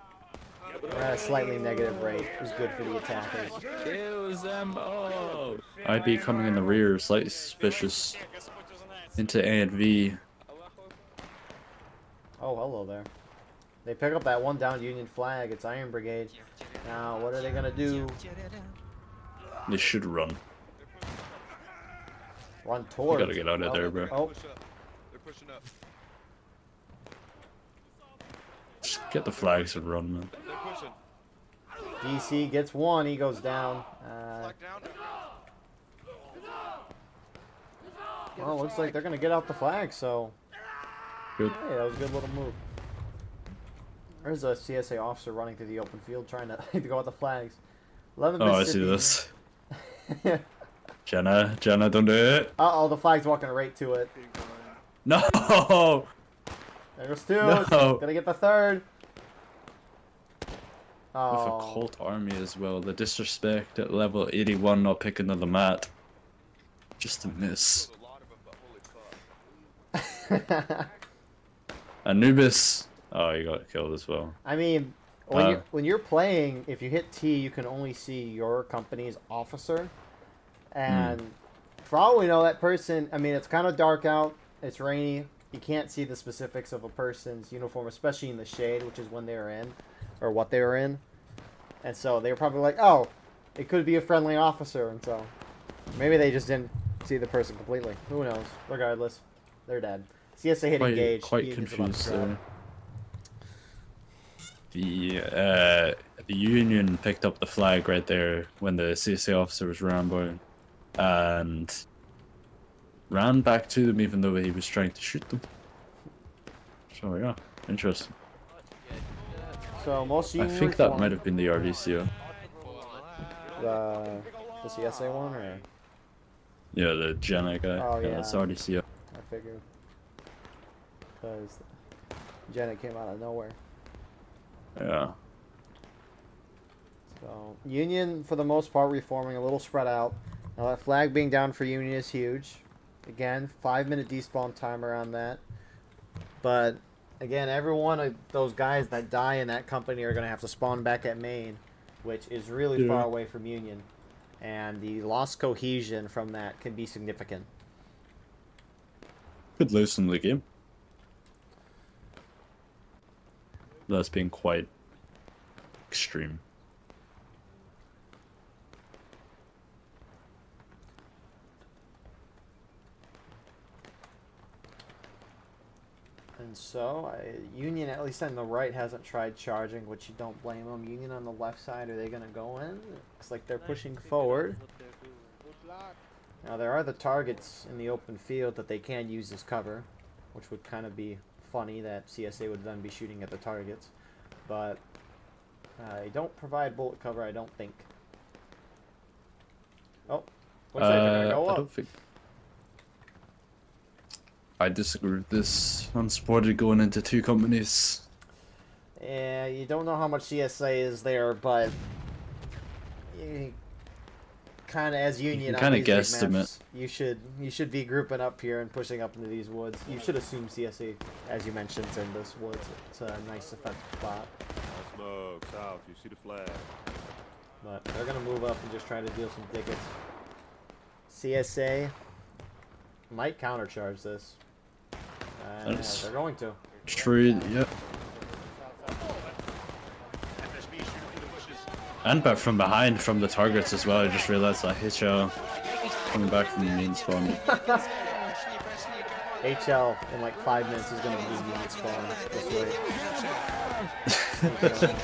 or at a slightly negative rate, is good for the attackers. Kills them all. IB coming in the rear, slightly suspicious. Into A and V. Oh, hello there. They pick up that one down Union flag. It's Iron Brigade. Now, what are they gonna do? They should run. Run towards. gotta get out of there, bro. Oh, Just get the flags and run, man. DC gets one. He goes down. Well, looks like they're gonna get out the flag. So, Good. hey, that was a good little move. There's a CSA officer running through the open field trying to, to go out the flags. 11 Oh, I see this. Jenna, don't do it. Uh-oh, the flag's walking right to it. No! There goes two. No. Gonna get the third. With a Oh. Colt army as well. The disrespect at level 81 not picking on the mat. Just a miss. Anubis. Oh, he got killed as well. I mean, when you're playing, if you hit T, you can only see your company's officer. And for all we know, that person, I mean, it's kind of dark out. It's rainy. You can't see the specifics of a person's uniform, especially in the shade, which is when they were in, or what they were in. And so they were probably like, oh, it could be a friendly officer. And so maybe they just didn't see the person completely. Who knows? Regardless, they're dead. CSA hit engage. Quite He is about to confused drop. there. The Union picked up the flag right there when the CSA officer was ramboing, and ran back to them even though he was trying to shoot them. So yeah, interesting. So most I Union think that reform- might have been the RDCO. the CSA one, or Yeah, the Jenna guy. Oh, yeah. That's RDCO. I figured because Janet came out of nowhere. Yeah. So Union, for the most part, reforming a little spread out. Now that flag being down for Union is huge. Again, 5-minute despawn timer on that. But again, every one of those guys that die in that company are going to have to spawn back at main, which is really far away from Union. And the lost cohesion from that can be significant. Could lose them the game. That's being quite extreme. And so, Union, at least on the right, hasn't tried charging, which you don't blame them. Union on the left side, are they going to go in? Looks like they're pushing forward. Now, there are the targets in the open field that they can use as cover, which would kind of be funny that CSA would then be shooting at the targets. But they don't provide bullet cover, I don't think. Oh, looks like they're going to go I up. don't think. I disagree with this. Unsupported going into 2 companies. Yeah, you don't know how much CSA is there, but kind of as Union on Kinda these big guesstimate. maps, you should be grouping up here and pushing up into these woods. You should assume CSA, as you mentioned, is in this woods. It's a nice effective spot. Smoke, south, you see the flag. But they're gonna move up and just try to deal some tickets. CSA might countercharge this. Yeah, That's they're going to. true, yep. And back from behind from the targets as well. I just realized that HL coming back from the main spawn. HL in like 5 minutes is gonna be Union spawn this way.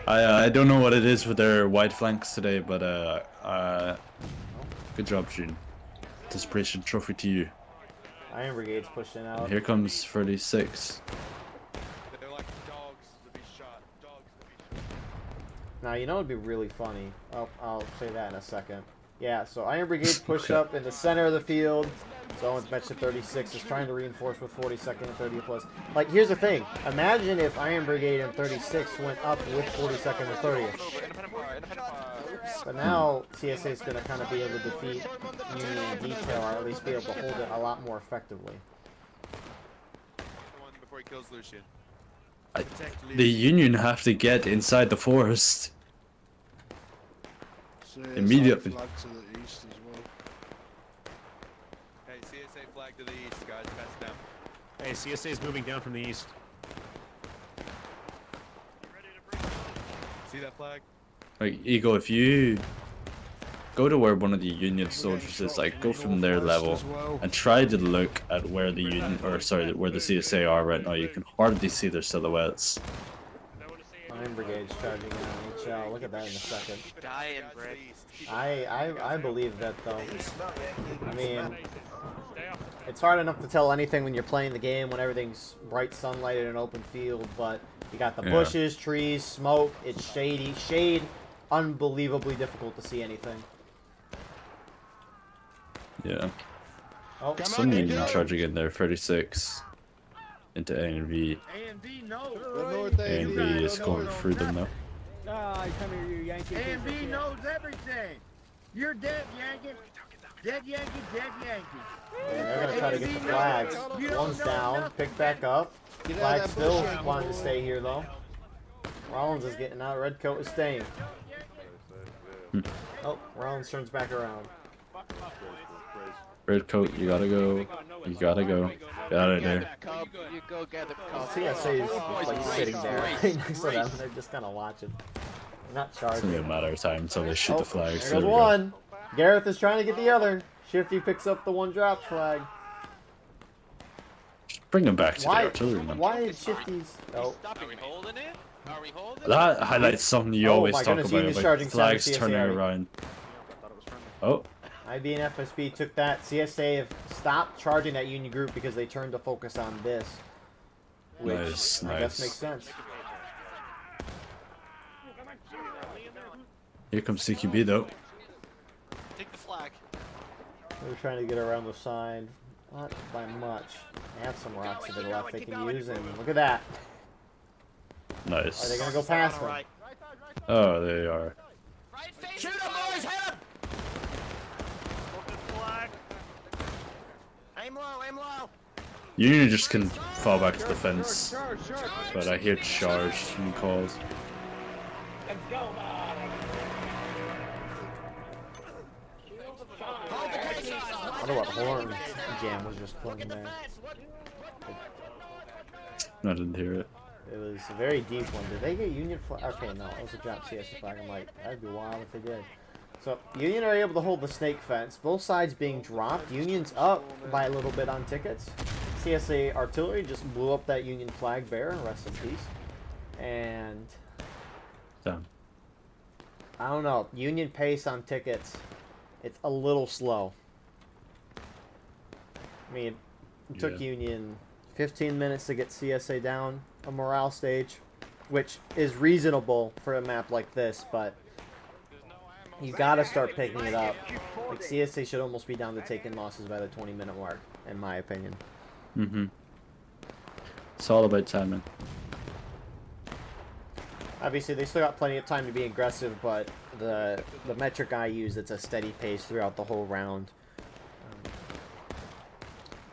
I don't know what it is with their wide flanks today, but good job, June. Desperation trophy to you. Iron Brigade's pushing out. And here comes 36. They're like dogs to be shot. Dogs to be shot. Now, you know what would be really funny? I'll say that in a second. Yeah, so Iron Brigade's pushed Okay. up in the center of the field. So Owens mentioned 36 is trying to reinforce with 42nd and 30 plus. Like, here's the thing. Imagine if Iron Brigade and 36 went up with 42nd and 30th. But now CSA is going to kind of be able to defeat Union in detail, or at least be able to hold it a lot more effectively. Before he kills Lucian. The Union have to get inside the forest. Immediately. Flag to the east as well. Hey, CSA flag to the east, guys. Pass it down. Hey, CSA is moving down from the east. See that flag? Like, Eagle, if you go to where one of the Union soldiers is, like, go from their level and try to look at where the Union, or sorry, where the CSA are right now. You can hardly see their silhouettes. Iron Brigade's charging in on HL. Look at that in a second. Dying, Brett. I believe that, though. I mean, it's hard enough to tell anything when you're playing the game, when everything's bright sunlight in an open field, but you got the bushes, trees, smoke, it's shady. Shade, unbelievably difficult to see anything. Yeah. Oh, Some Union charging in there, 36 into A and V. A and B, no. A and B is going through them now. Come here, you Yankee. A and B knows everything. You're dead, Yankee. Dead Yankee, dead Yankee. yeah, they're gonna try to get the flags. One's down, pick back up. Flag still wanting to stay here, though. Rollins is getting out, Redcoat is staying. Oh, Rollins turns back around. Red coat, you gotta go. You gotta go. Get out of there. You go get the cup. CSA is like sitting there right next to them, and they're just kind of watching. They're not It's only charging. a matter of time until they shoot the flags. There goes one. Gareth is trying to get the other. Shifty picks up the one drop flag. Bring them back to Why? the artillery, man. Why is Shifty's? Oh, Are we holding it? Are we holding it? That highlights something you Oh always my talk goodness, about, Union's like charging flags center, turning CSA. around. Oh, IB and FSB took that. CSA have stopped charging that Union group because they turned to focus on this, which Nice, I guess nice. makes sense. here comes CQB though. Take the flag. They're trying to get around the side. Not by much. They have some rocks to the left they can use, and look at that. Nice. Are they gonna go past them? Oh, they are. Shoot him, boys! Hit him! Union just can fall back to the fence, but I hear charge being called. I wonder what horn jam was just playing there. I didn't hear it. It was a very deep one. Did they get Union flag? Okay, no, it was a drop CS flag. I'm like, that'd be wild if they did. So, Union are able to hold the snake fence. Both sides being dropped. Union's up by a little bit on tickets. CSA artillery just blew up that Union flag bearer. Rest in peace. And Done. I don't know. Union pace on tickets, it's a little slow. I mean, it took Union 15 minutes to get CSA down a morale stage, which is reasonable for a map like this, but you gotta start picking it up. Like, CSA should almost be down to taking losses by the 20-minute mark, in my opinion. Mm-hmm. It's all about timing. Obviously, they still got plenty of time to be aggressive, but the metric I use, it's a steady pace throughout the whole round.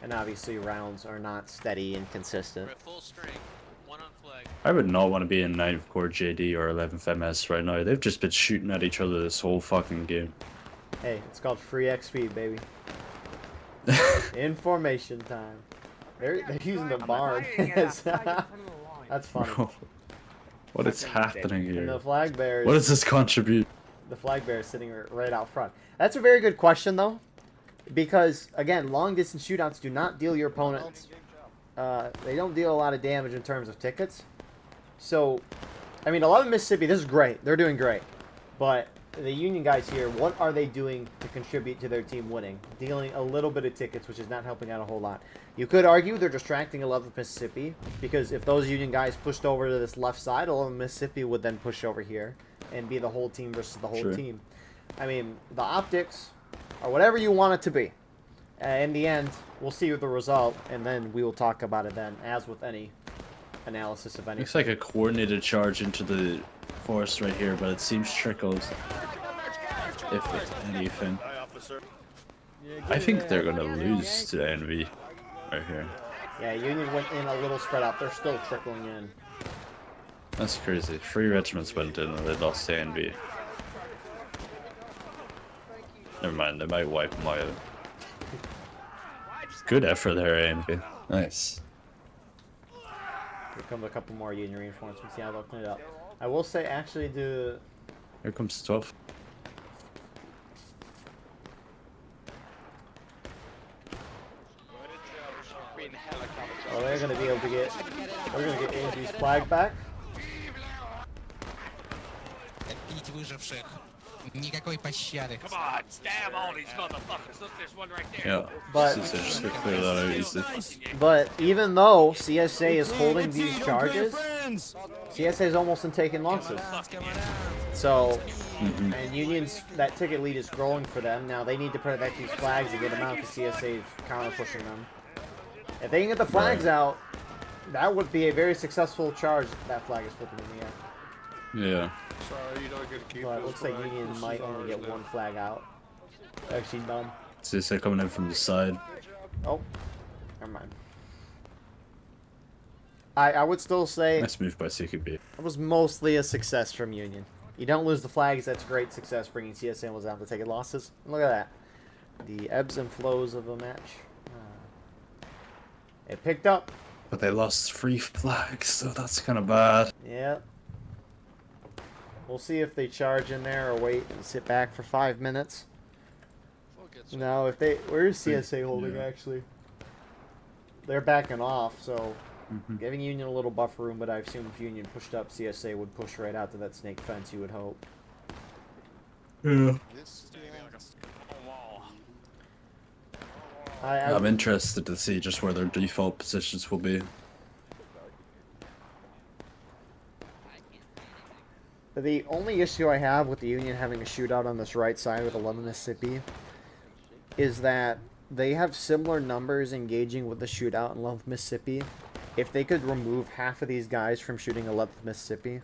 And obviously, rounds are not steady and consistent. We're at full strength. One on flag. I would not want to be in 9th Corps JD or 11th MS right now. They've just been shooting at each other this whole fucking game. Hey, it's called free XP, baby. Information time. They're using the barn. That's funny. Bro, what is happening And the here? flag bearers. What does this contribute? The flag bearer is sitting right out front. That's a very good question, though, because again, long distance shootouts do not deal your opponents. They don't deal a lot of damage in terms of tickets. So, I mean, 11 Mississippi, this is great. They're doing great, but the Union guys here, what are they doing to contribute to their team winning? Dealing a little bit of tickets, which is not helping out a whole lot. You could argue they're distracting 11th Mississippi, because if those Union guys pushed over to this left side, 11th Mississippi would then push over here and be the whole team versus the whole team. I mean, the optics are whatever you want it to be. In the end, we'll see the result, and then we will talk about it then, as with any analysis of anything. Looks like a coordinated charge into the forest right here, but it seems trickled. If anything. I think they're gonna lose to NV right here. Yeah, Union went in a little spread out. They're still trickling in. That's crazy. 3 regiments went in and they lost to NV. Never mind, they might wipe them out. Good effort there, NV. Nice. Here comes a couple more Union reinforcements. Yeah, they'll clean it up. I will say, actually, Here comes 12. oh, they're going to be able to get... They're going to get Andrew's flag back. Бить выживших. Никакой пощады. Come on, stab all these motherfuckers. Look, there's one right there. Yeah, But- just gonna clear that out easy. But even though CSA is holding these charges, CSA is almost in taking losses. So, and Union's, that ticket lead is growing for them. Now they need to protect these flags and get them out because CSA is counter pushing them. If they can get the flags out, that would be a very successful charge if that flag is flipping in the air. Yeah. Sorry, you don't get to keep But it this looks like flag. Union might only get one flag out. Actually, none. So they're coming in from the side. Oh, never mind. I would still say Nice move by CQB. it was mostly a success from Union. You don't lose the flags, that's great success, bringing CSA was down to take losses. And look at that. The ebbs and flows of a match. It picked up. But they lost 3 flags, so that's kind of bad. Yeah. We'll see if they charge in there or wait and sit back for 5 minutes. No, if they... Where's CSA holding, Yeah. actually? They're backing off, so... Giving Union a little buffer room, but I assume if Union pushed up, CSA would push right out to that snake fence, you would hope. Yeah. I'm I interested to see just where their default positions will be. The only issue I have with the Union having a shootout on this right side with 11 Mississippi is that they have similar numbers engaging with the shootout in 11th Mississippi. If they could remove half of these guys from shooting 11th Mississippi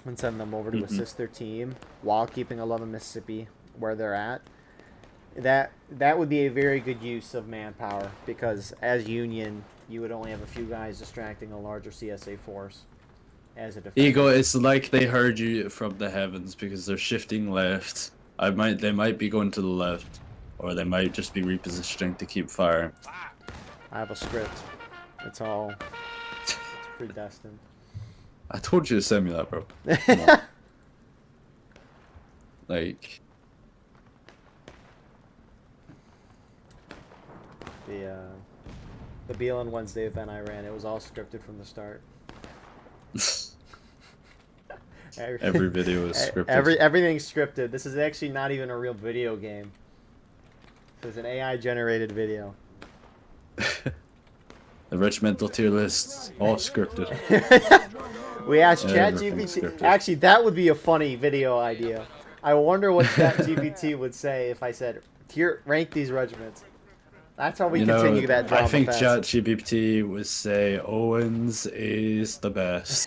and send them over to assist their team while keeping 11 Mississippi where they're at, That would be a very good use of manpower, because as Union, you would only have a few guys distracting a larger CSA force as a defense. Ego, it's like they heard you from the heavens because they're shifting left. They might be going to the left, or they might just be repositioning to keep firing. I have a script. It's predestined. I told you to send me that, bro. Come on. Like, the BLN Wednesday event I ran, it was all scripted from the start. every video is scripted. Everything's scripted. This is actually not even a real video game. This is an AI generated video. The regimental tier lists, all scripted. We asked Everything's ChatGPT. scripted. Actually, that would be a funny video idea. I wonder what ChatGPT would say if I said, "Here, rank these regiments." That's how we continue that drama. I think fest. ChatGPT would say Owens is the best.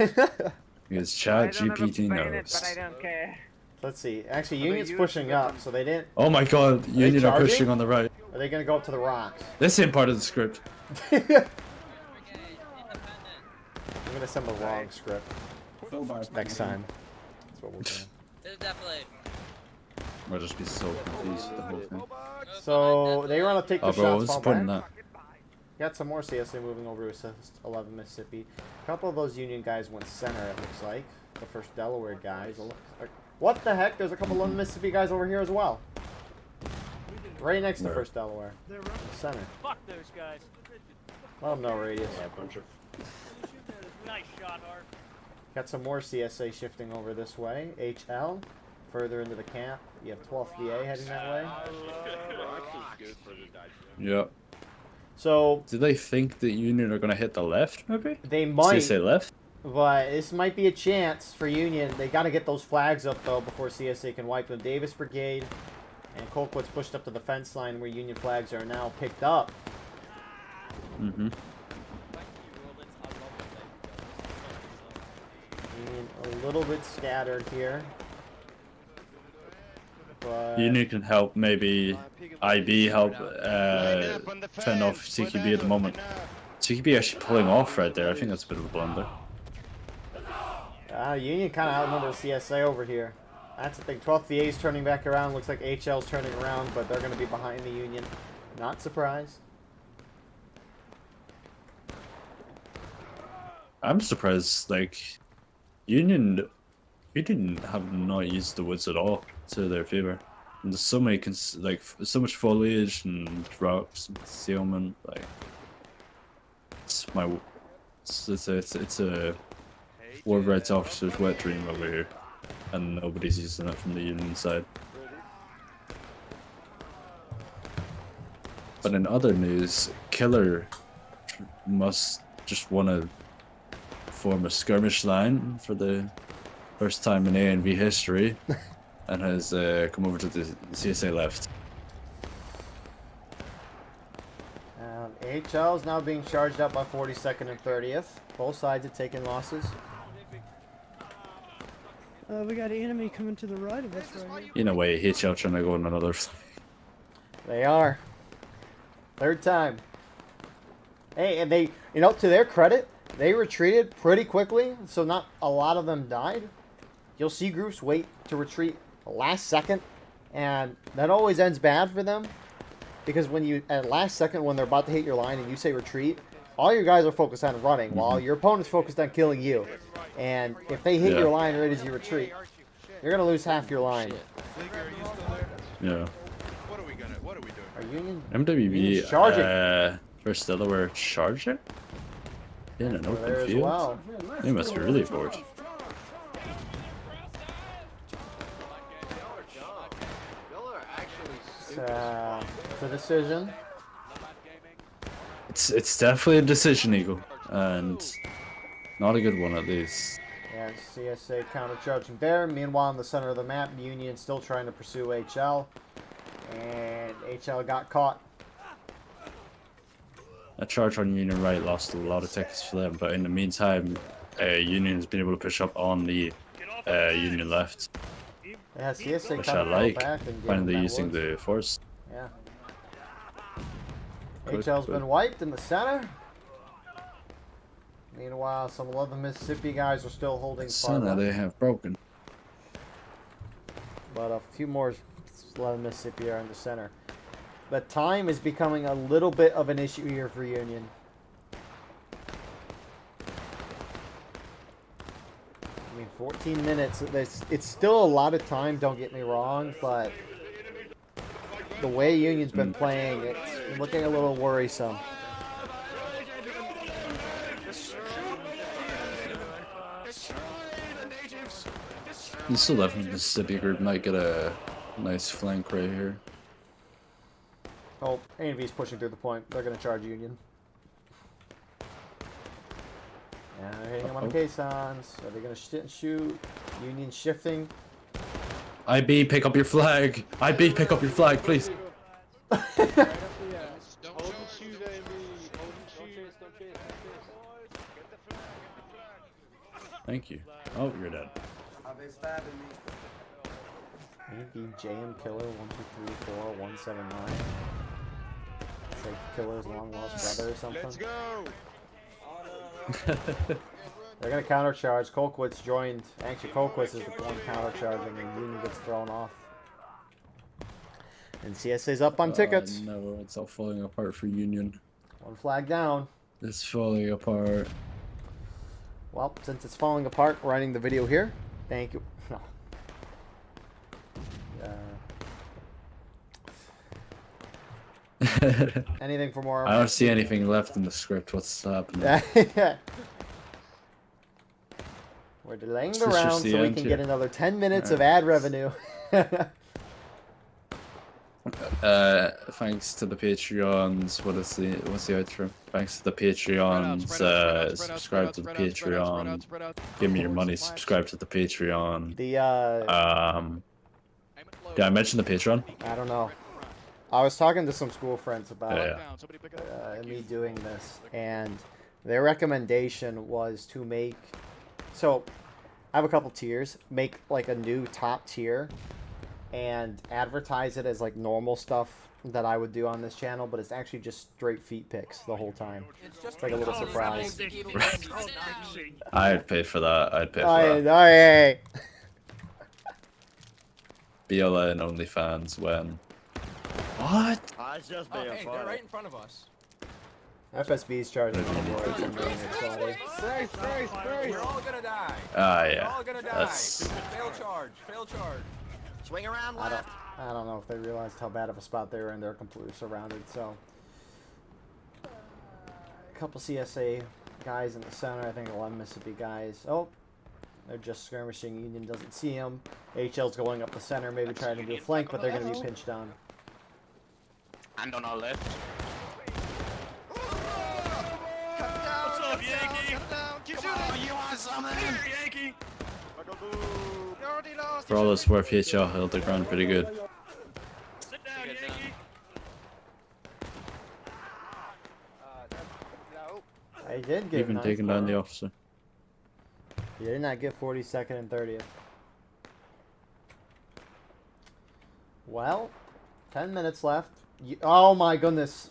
Because ChatGPT knows. But I don't care. Let's see. Actually, Union's pushing up, so they didn't. Oh my god, Union are pushing on the right. Are they gonna go up to the rocks? This ain't part of the script. I'm gonna send the wrong script next time. That's what we're doing. Definitely. I'll just be so confused with the whole thing. So they want to take the Oh, bro, shots. what's the point in that? Got some more CSA moving over to 11 Mississippi. A couple of those Union guys went center, it looks like. The first Delaware guys. What the heck? There's a couple 11 Mississippi guys over here as well. Right next to Where? first Delaware. Center. Fuck those guys. Let them know radius. Nice shot, Hart. Got some more CSA shifting over this way. HL. Further into the camp. You have 12th VA heading that way. Yep. So Do they think that Union are gonna hit the left, maybe? they might. CSA left? But this might be a chance for Union. They got to get those flags up, though, before CSA can wipe them. Davis Brigade and Colquitt's pushed up to the fence line where Union flags are now picked up. Mm-hmm. Union a little bit scattered here. But Union can help, maybe IB help fend off CQB at the moment. CQB actually pulling off right there. I think that's a bit of a blunder. Union kind of outnumbered CSA over here. That's the thing. 12th VA's turning back around. Looks like HL's turning around, but they're going to be behind the Union. Not surprised. I'm surprised, like, Union have not used the woods at all to their favor. And there's so many, so much foliage and rocks and concealment. Like, it's a war rights officer's wet dream over here, and nobody's using it from the Union side. But in other news, Killer must just want to form a skirmish line for the first time in A&V history, and has come over to the CSA left. HL is now being charged up by 42nd and 30th. Both sides have taken losses. We got an enemy coming to the right of us right here. In a way, HL trying to go on another. They are. Third time. Hey, and they, you know, to their credit, they retreated pretty quickly, so not a lot of them died. You'll see groups wait to retreat last second, and that always ends bad for them. Because when you, at last second, when they're about to hit your line and you say retreat, all your guys are focused on running, while your opponent's focused on killing you. And if they hit your line right as you retreat, you're going to lose half your line. Yeah. What are we doing? Are Union? MWB, charging. first Delaware charging? In an open There as field? well. They must be really bored. It's a decision. It's definitely a decision, Eagle, and not a good one at least. Yeah, CSA countercharging there. Meanwhile, in the center of the map, Union still trying to pursue HL, and HL got caught. A charge on Union right lost a lot of tickets for them, but in the meantime, Union has been able to push up on the Union left, Yeah, CSA which kind I of like. back and gave Finally them that using wood. the force. Yeah. Good, HL's good. been wiped in the center. Meanwhile, some 11 Mississippi guys are still holding far Center left. they have broken. But a few more 11 Mississippi are in the center. The time is becoming a little bit of an issue here for Union. I mean, 14 minutes. It's still a lot of time, don't get me wrong, but the way Union's been playing, it's looking a little worrisome. This 11 Mississippi group might get a nice flank right here. Oh, A&V's pushing through the point. They're going to charge Union. And they're hitting them on the caissons. Are they going to shoot? Union shifting. IB, pick up your flag. IB, pick up your flag, please. Hold and shoot, Amy. Hold and shoot. Thank you. Oh, you're dead. A&V JM Killer 1234179. 179. It's like Killer's long lost brother or something. Let's go. They're going to countercharge. Colquitt's joined. Actually, Colquitt is the one countercharging, and Union gets thrown off. And CSA's up on tickets. No, it's all falling apart for Union. One flag down. It's falling apart. Well, since it's falling apart, we're ending the video here. Thank you. No. Anything for more? I don't see anything left in the script. What's happening? We're delaying Is the this just round the so we end can here? get another 10 minutes of ad revenue. Thanks to the Patreons. What's the outro? Thanks to the Patreons. Subscribe to the Patreon. Give me your money. Subscribe to the Patreon. Did I mention the Patreon? I don't know. I was talking to some school friends about Yeah. me doing this, and their recommendation was to make. So, I have a couple tiers. Make like a new top tier, and advertise it as like normal stuff that I would do on this channel, but it's actually just straight feet pics the whole time. It's like a little surprise. I'd pay for that. I'd pay for that. Hey. BLN OnlyFans when. What? It's just being Hey, they're right in front of us. FSB's charging on the board. I'm doing it, sorry. We're all gonna die. Ah, We're yeah. all gonna die. That's. Fail charge. Fail charge. Swing around I left. don't know if they realized how bad of a spot they were in. They're completely surrounded. So, a couple CSA guys in the center. I think 11 Mississippi guys. Oh, they're just skirmishing. Union doesn't see them. HL's going up the center, maybe trying to do a flank, but they're going to be pinched on. And on our left. What's up, Yankee? Come on, you want something? Yankee. For all it's worth, HL held the ground pretty good. Sit down, Yankee. I did get Even nice taking down the ball. officer. You did not get 42nd and 30th. Well, 10 minutes left. Oh my goodness.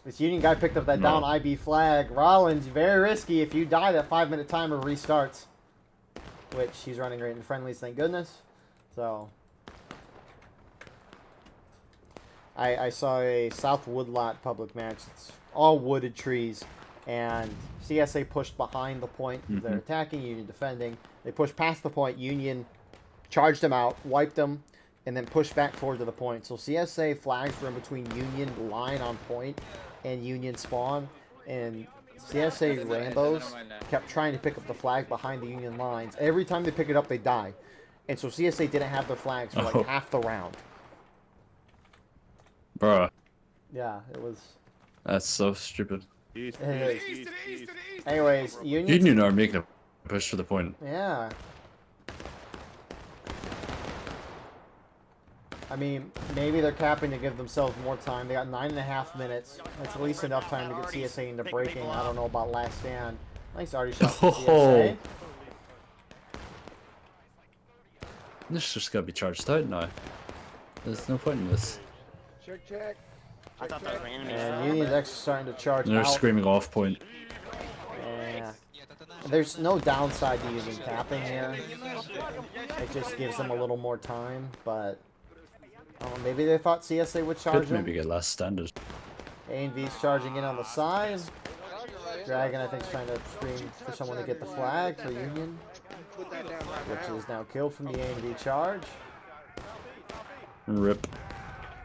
This Union guy picked up that down IB flag. Rollins, very risky. If you die, that 5-minute timer restarts. Which he's running right in friendlies, thank goodness. So I saw a South Woodlot public match. It's all wooded trees. And CSA pushed behind the point. They're attacking, Union defending. They pushed past the point. Union charged them out, wiped them, and then pushed back forward to the point. So CSA flags were in between Union line on point and Union spawn. And CSA Rambos kept trying to pick up the flag behind the Union lines. Every time they pick it up, they die. And so CSA didn't have their flags for like half the round. Bruh. Yeah, it was... That's so stupid. Anyways, Union are making a push to the point. Yeah. I mean, maybe they're capping to give themselves more time. They got 9.5 minutes. That's at least enough time to get CSA into breaking. I don't know about last stand. Nice already shot from CSA. This just gotta be charged out now. There's no point in this. Check. I thought that was enemy. And Union's actually starting to charge They're out. screaming off point. Yeah. There's no downside to using tapping here. It just gives them a little more time, but maybe they thought CSA would charge Could them. maybe get last standard. A&V's charging in on the side. Dragon, I think, is trying to scream for someone to get the flag for Union, which is now killed from the A&V charge. Rip.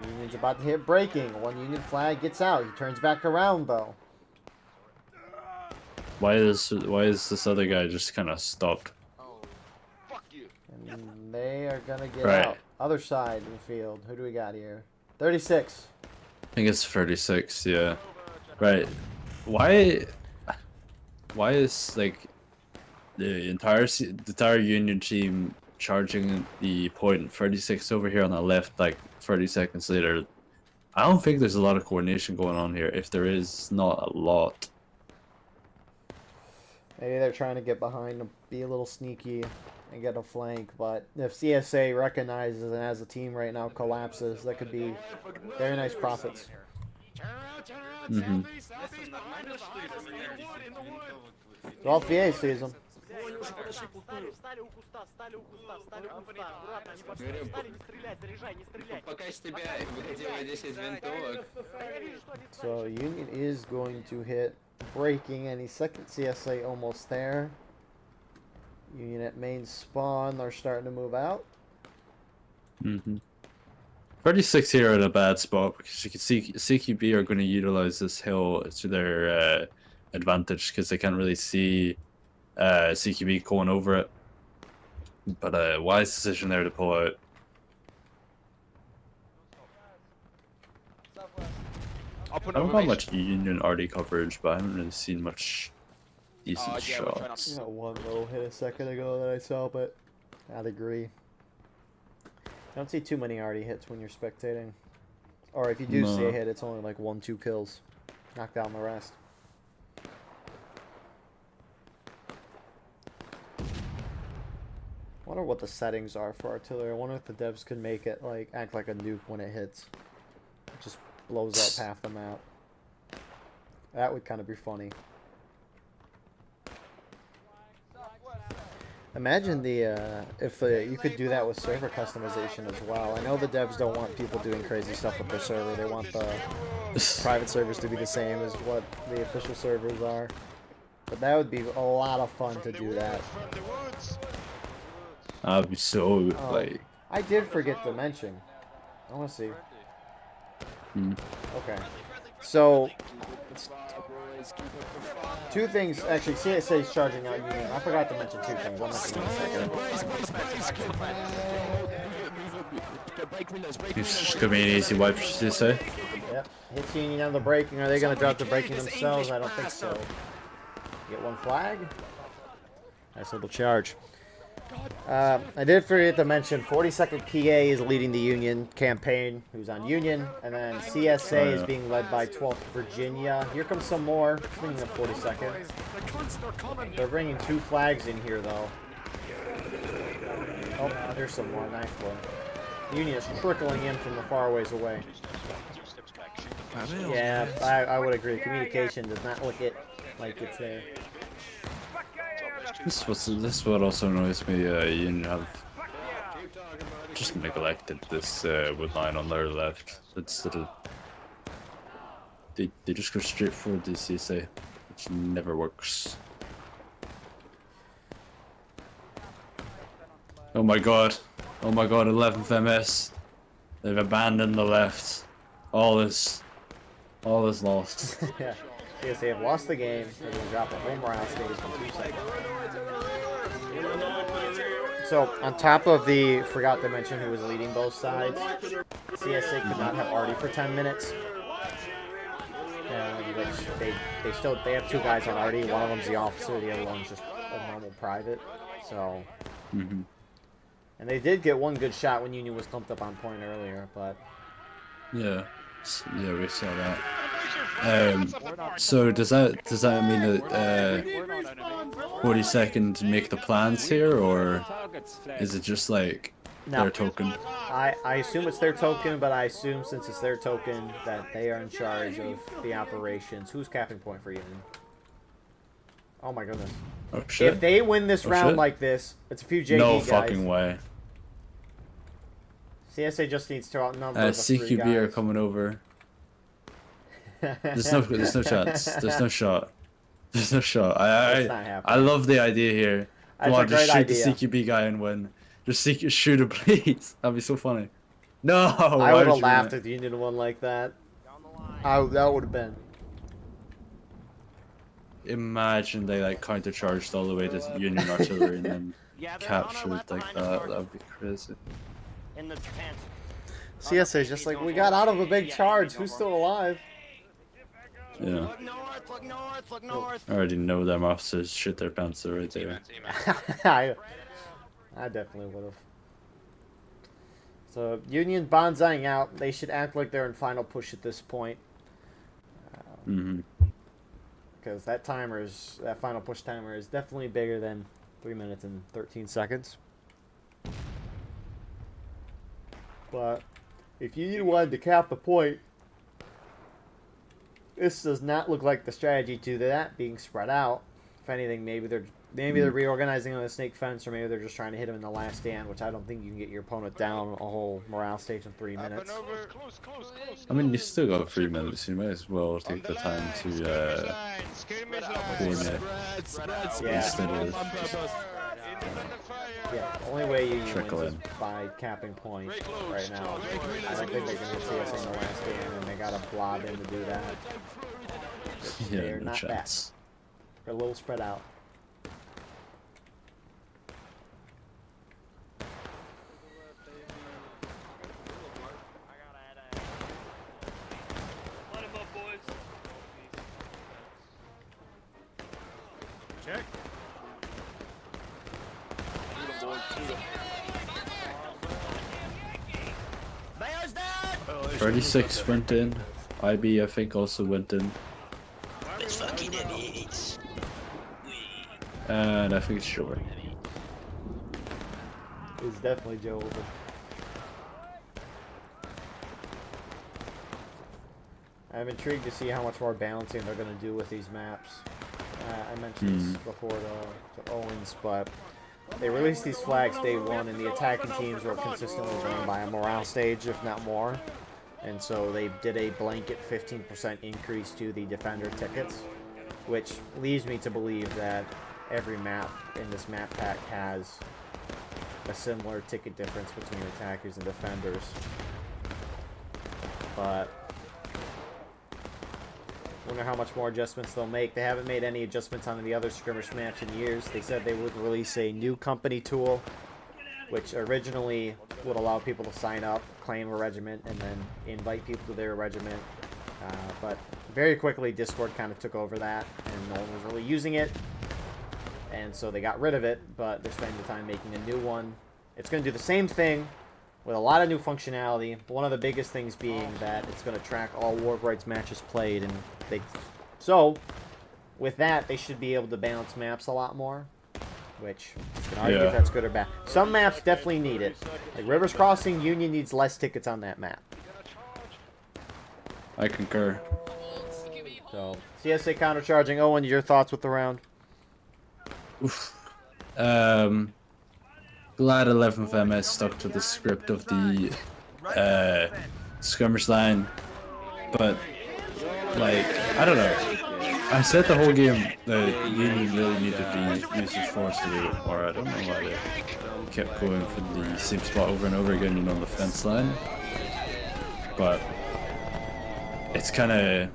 Union's about to hit breaking. One Union flag gets out. He turns back around, though. Why is this other guy just kind of stopped? And they are going to get Right. out. Other side of the field. Who do we got here? 36. I think it's 36. Yeah. Right. Why is like the entire Union team charging the point 36 over here on the left like 30 seconds later? I don't think there's a lot of coordination going on here. If there is, not a lot. Maybe they're trying to get behind them, be a little sneaky, and get a flank. But if CSA recognizes and as a team right now collapses, that could be very nice profits. Mm-hmm. Ralph VA sees them. So Union is going to hit breaking any second. CSA almost there. Union at main spawn. They're starting to move out. Mm-hmm. 36 here at a bad spot because you can see CQB are going to utilize this hill to their advantage because they can't really see CQB going over it. But wise decision there to pull out. I haven't got much Union RD coverage, but I haven't really seen much decent shots. I got one little hit a second ago that I saw, but I'd agree. I don't see too many RD hits when you're spectating. Or if you do see a hit, it's only like 1-2 kills. Knock down the rest. I wonder what the settings are for artillery. I wonder if the devs could make it like act like a nuke when it hits. It just blows up half the map. That would kind of be funny. Imagine if you could do that with server customization as well. I know the devs don't want people doing crazy stuff with their server. They want the private servers to be the same as what the official servers are. But that would be a lot of fun to do that. I'd be so like. I did forget to mention. I want to see. Okay. So, two things. Actually, CSA is charging out Union. I forgot to mention two things. I'll mention in a second. This could be an easy wipe for CSA. Yep. Hits Union on the braking. Are they going to drop the braking themselves? I don't think so. Get one flag. Nice little charge. I did forget to mention 42nd PA is leading the Union campaign, who's on Union, and then CSA is being led by 12th Virginia. Here comes some more, bringing up 42nd. They're bringing 2 flags in here, though. Oh, there's some more knife blow. Union is trickling in from the far ways away. Yeah, I would agree. Communication does not look it like it's there. This is what also annoys me. Union have just neglected this wood line on their left. It's little. They just go straight for the CSA, which never works. Oh my god! Oh my god! 11th MS. They've abandoned the left. All is lost. Yeah. CSA have lost the game. They're going to drop a home morale stage in 2 seconds. So, on top of the, forgot to mention who was leading both sides, CSA could not have Artie for 10 minutes. Which they have 2 guys on Artie. One of them's the officer, the other one's just a normal private. So, and they did get one good shot when Union was clumped up on point earlier, but yeah, we saw that. So does that mean that 42nd make the plans here, or is it just like their token? I assume it's their token, but I assume since it's their token that they are in charge of the operations. Who's capping point for Union? Oh my goodness. Oh shit. If they win this round shit. like this, it's a few JD No guys. fucking way. CSA just needs to outnumber the 3 CQB are guys. coming over. There's no chance. There's no shot. There's no shot. It's not I happening. love the idea here. Come That's a on, just great shoot idea. the CQB guy and win. Just shoot him, please. That'd be so funny. No, I why would have you win laughed it? if the Union won like that. That would have been. Imagine they like countercharged all the way to Union artillery and then Yeah, they're captured on our left like behind us, that. That would be crazy. in the fence. CSA's just like, we got out of a big charge. Who's still alive? Yeah. Look north, look north, look north. I already know them officers shit their pants right there. I definitely would have. So, Union bonsaiing out. They should act like they're in final push at this point. Because that final push timer is definitely bigger than 3 minutes and 13 seconds. But if Union wanted to cap the point, this does not look like the strategy to that being spread out. If anything, maybe they're reorganizing on the snake fence, or maybe they're just trying to hit him in the last stand, which I don't think you can get your opponent down a whole morale stage in 3 minutes. I mean, you still got 3 minutes. You might as well take the time to coordinate instead of Yeah, the only way you Trickle win is in. by capping point right now. I don't think they can hit CS in the last game, and they got a blob in to do that. yeah, They're no not chance. They're a little spread out. Line 'em up, boys. Check. 36 went in. IB, I think, also went in. It's fucking idiots. And I think it's short. It's definitely Joe over. I'm intrigued to see how much more balancing they're going to do with these maps. I mentioned this before to Owens, but they released these flags day one, and the attacking teams were consistently going by a morale stage, if not more. And so they did a blanket 15% increase to the defender tickets, which leads me to believe that every map in this map pack has a similar ticket difference between attackers and defenders. But wonder how much more adjustments they'll make. They haven't made any adjustments on the other skirmish maps in years. They said they would release a new company tool, which originally would allow people to sign up, claim a regiment, and then invite people to their regiment. But very quickly, Discord kind of took over that, and no one was really using it. And so they got rid of it, but they're spending the time making a new one. It's going to do the same thing with a lot of new functionality. One of the biggest things being that it's going to track all War Rights matches played, and so with that, they should be able to balance maps a lot more. Which you can argue if that's good or bad. Some maps definitely need it. Like Rivers Crossing, Union needs less tickets on that map. I concur. So CSA countercharging. Owen, your thoughts with the round? Oof. Glad 11th MS stuck to the script of the skirmish line, but like I don't know. I said the whole game that Union really needed to be using force to do it more. I don't know why they kept going for the same spot over and over again, on the fence line. But it's kind of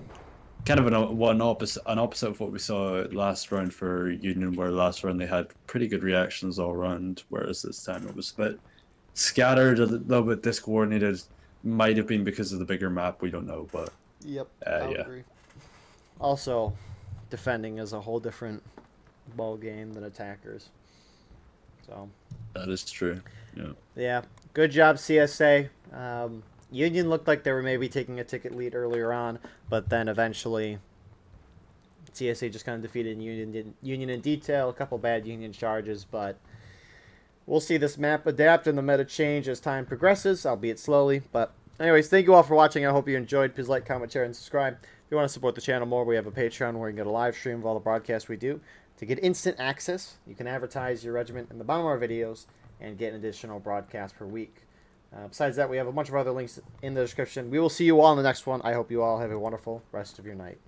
an opposite of what we saw last round for Union, where last round they had pretty good reactions all around, whereas this time it was a bit scattered, a little bit discoordinated. Might have been because of the bigger map, we don't know, but yep, yeah. agree. Also, defending is a whole different ball game than attackers. So that is true. Yeah. Yeah. Good job, CSA. Union looked like they were maybe taking a ticket lead earlier on, but then eventually CSA just kind of defeated Union in detail. A couple bad Union charges, but We'll see this map adapt and the meta change as time progresses, albeit slowly. But anyways, thank you all for watching. I hope you enjoyed. Please like, comment, share, and subscribe. If you want to support the channel more, we have a Patreon where you can get a live stream of all the broadcasts we do. To get instant access, you can advertise your regiment in the bottom of our videos and get an additional broadcast per week. Besides that, we have a bunch of other links in the description. We will see you all in the next one. I hope you all have a wonderful rest of your night.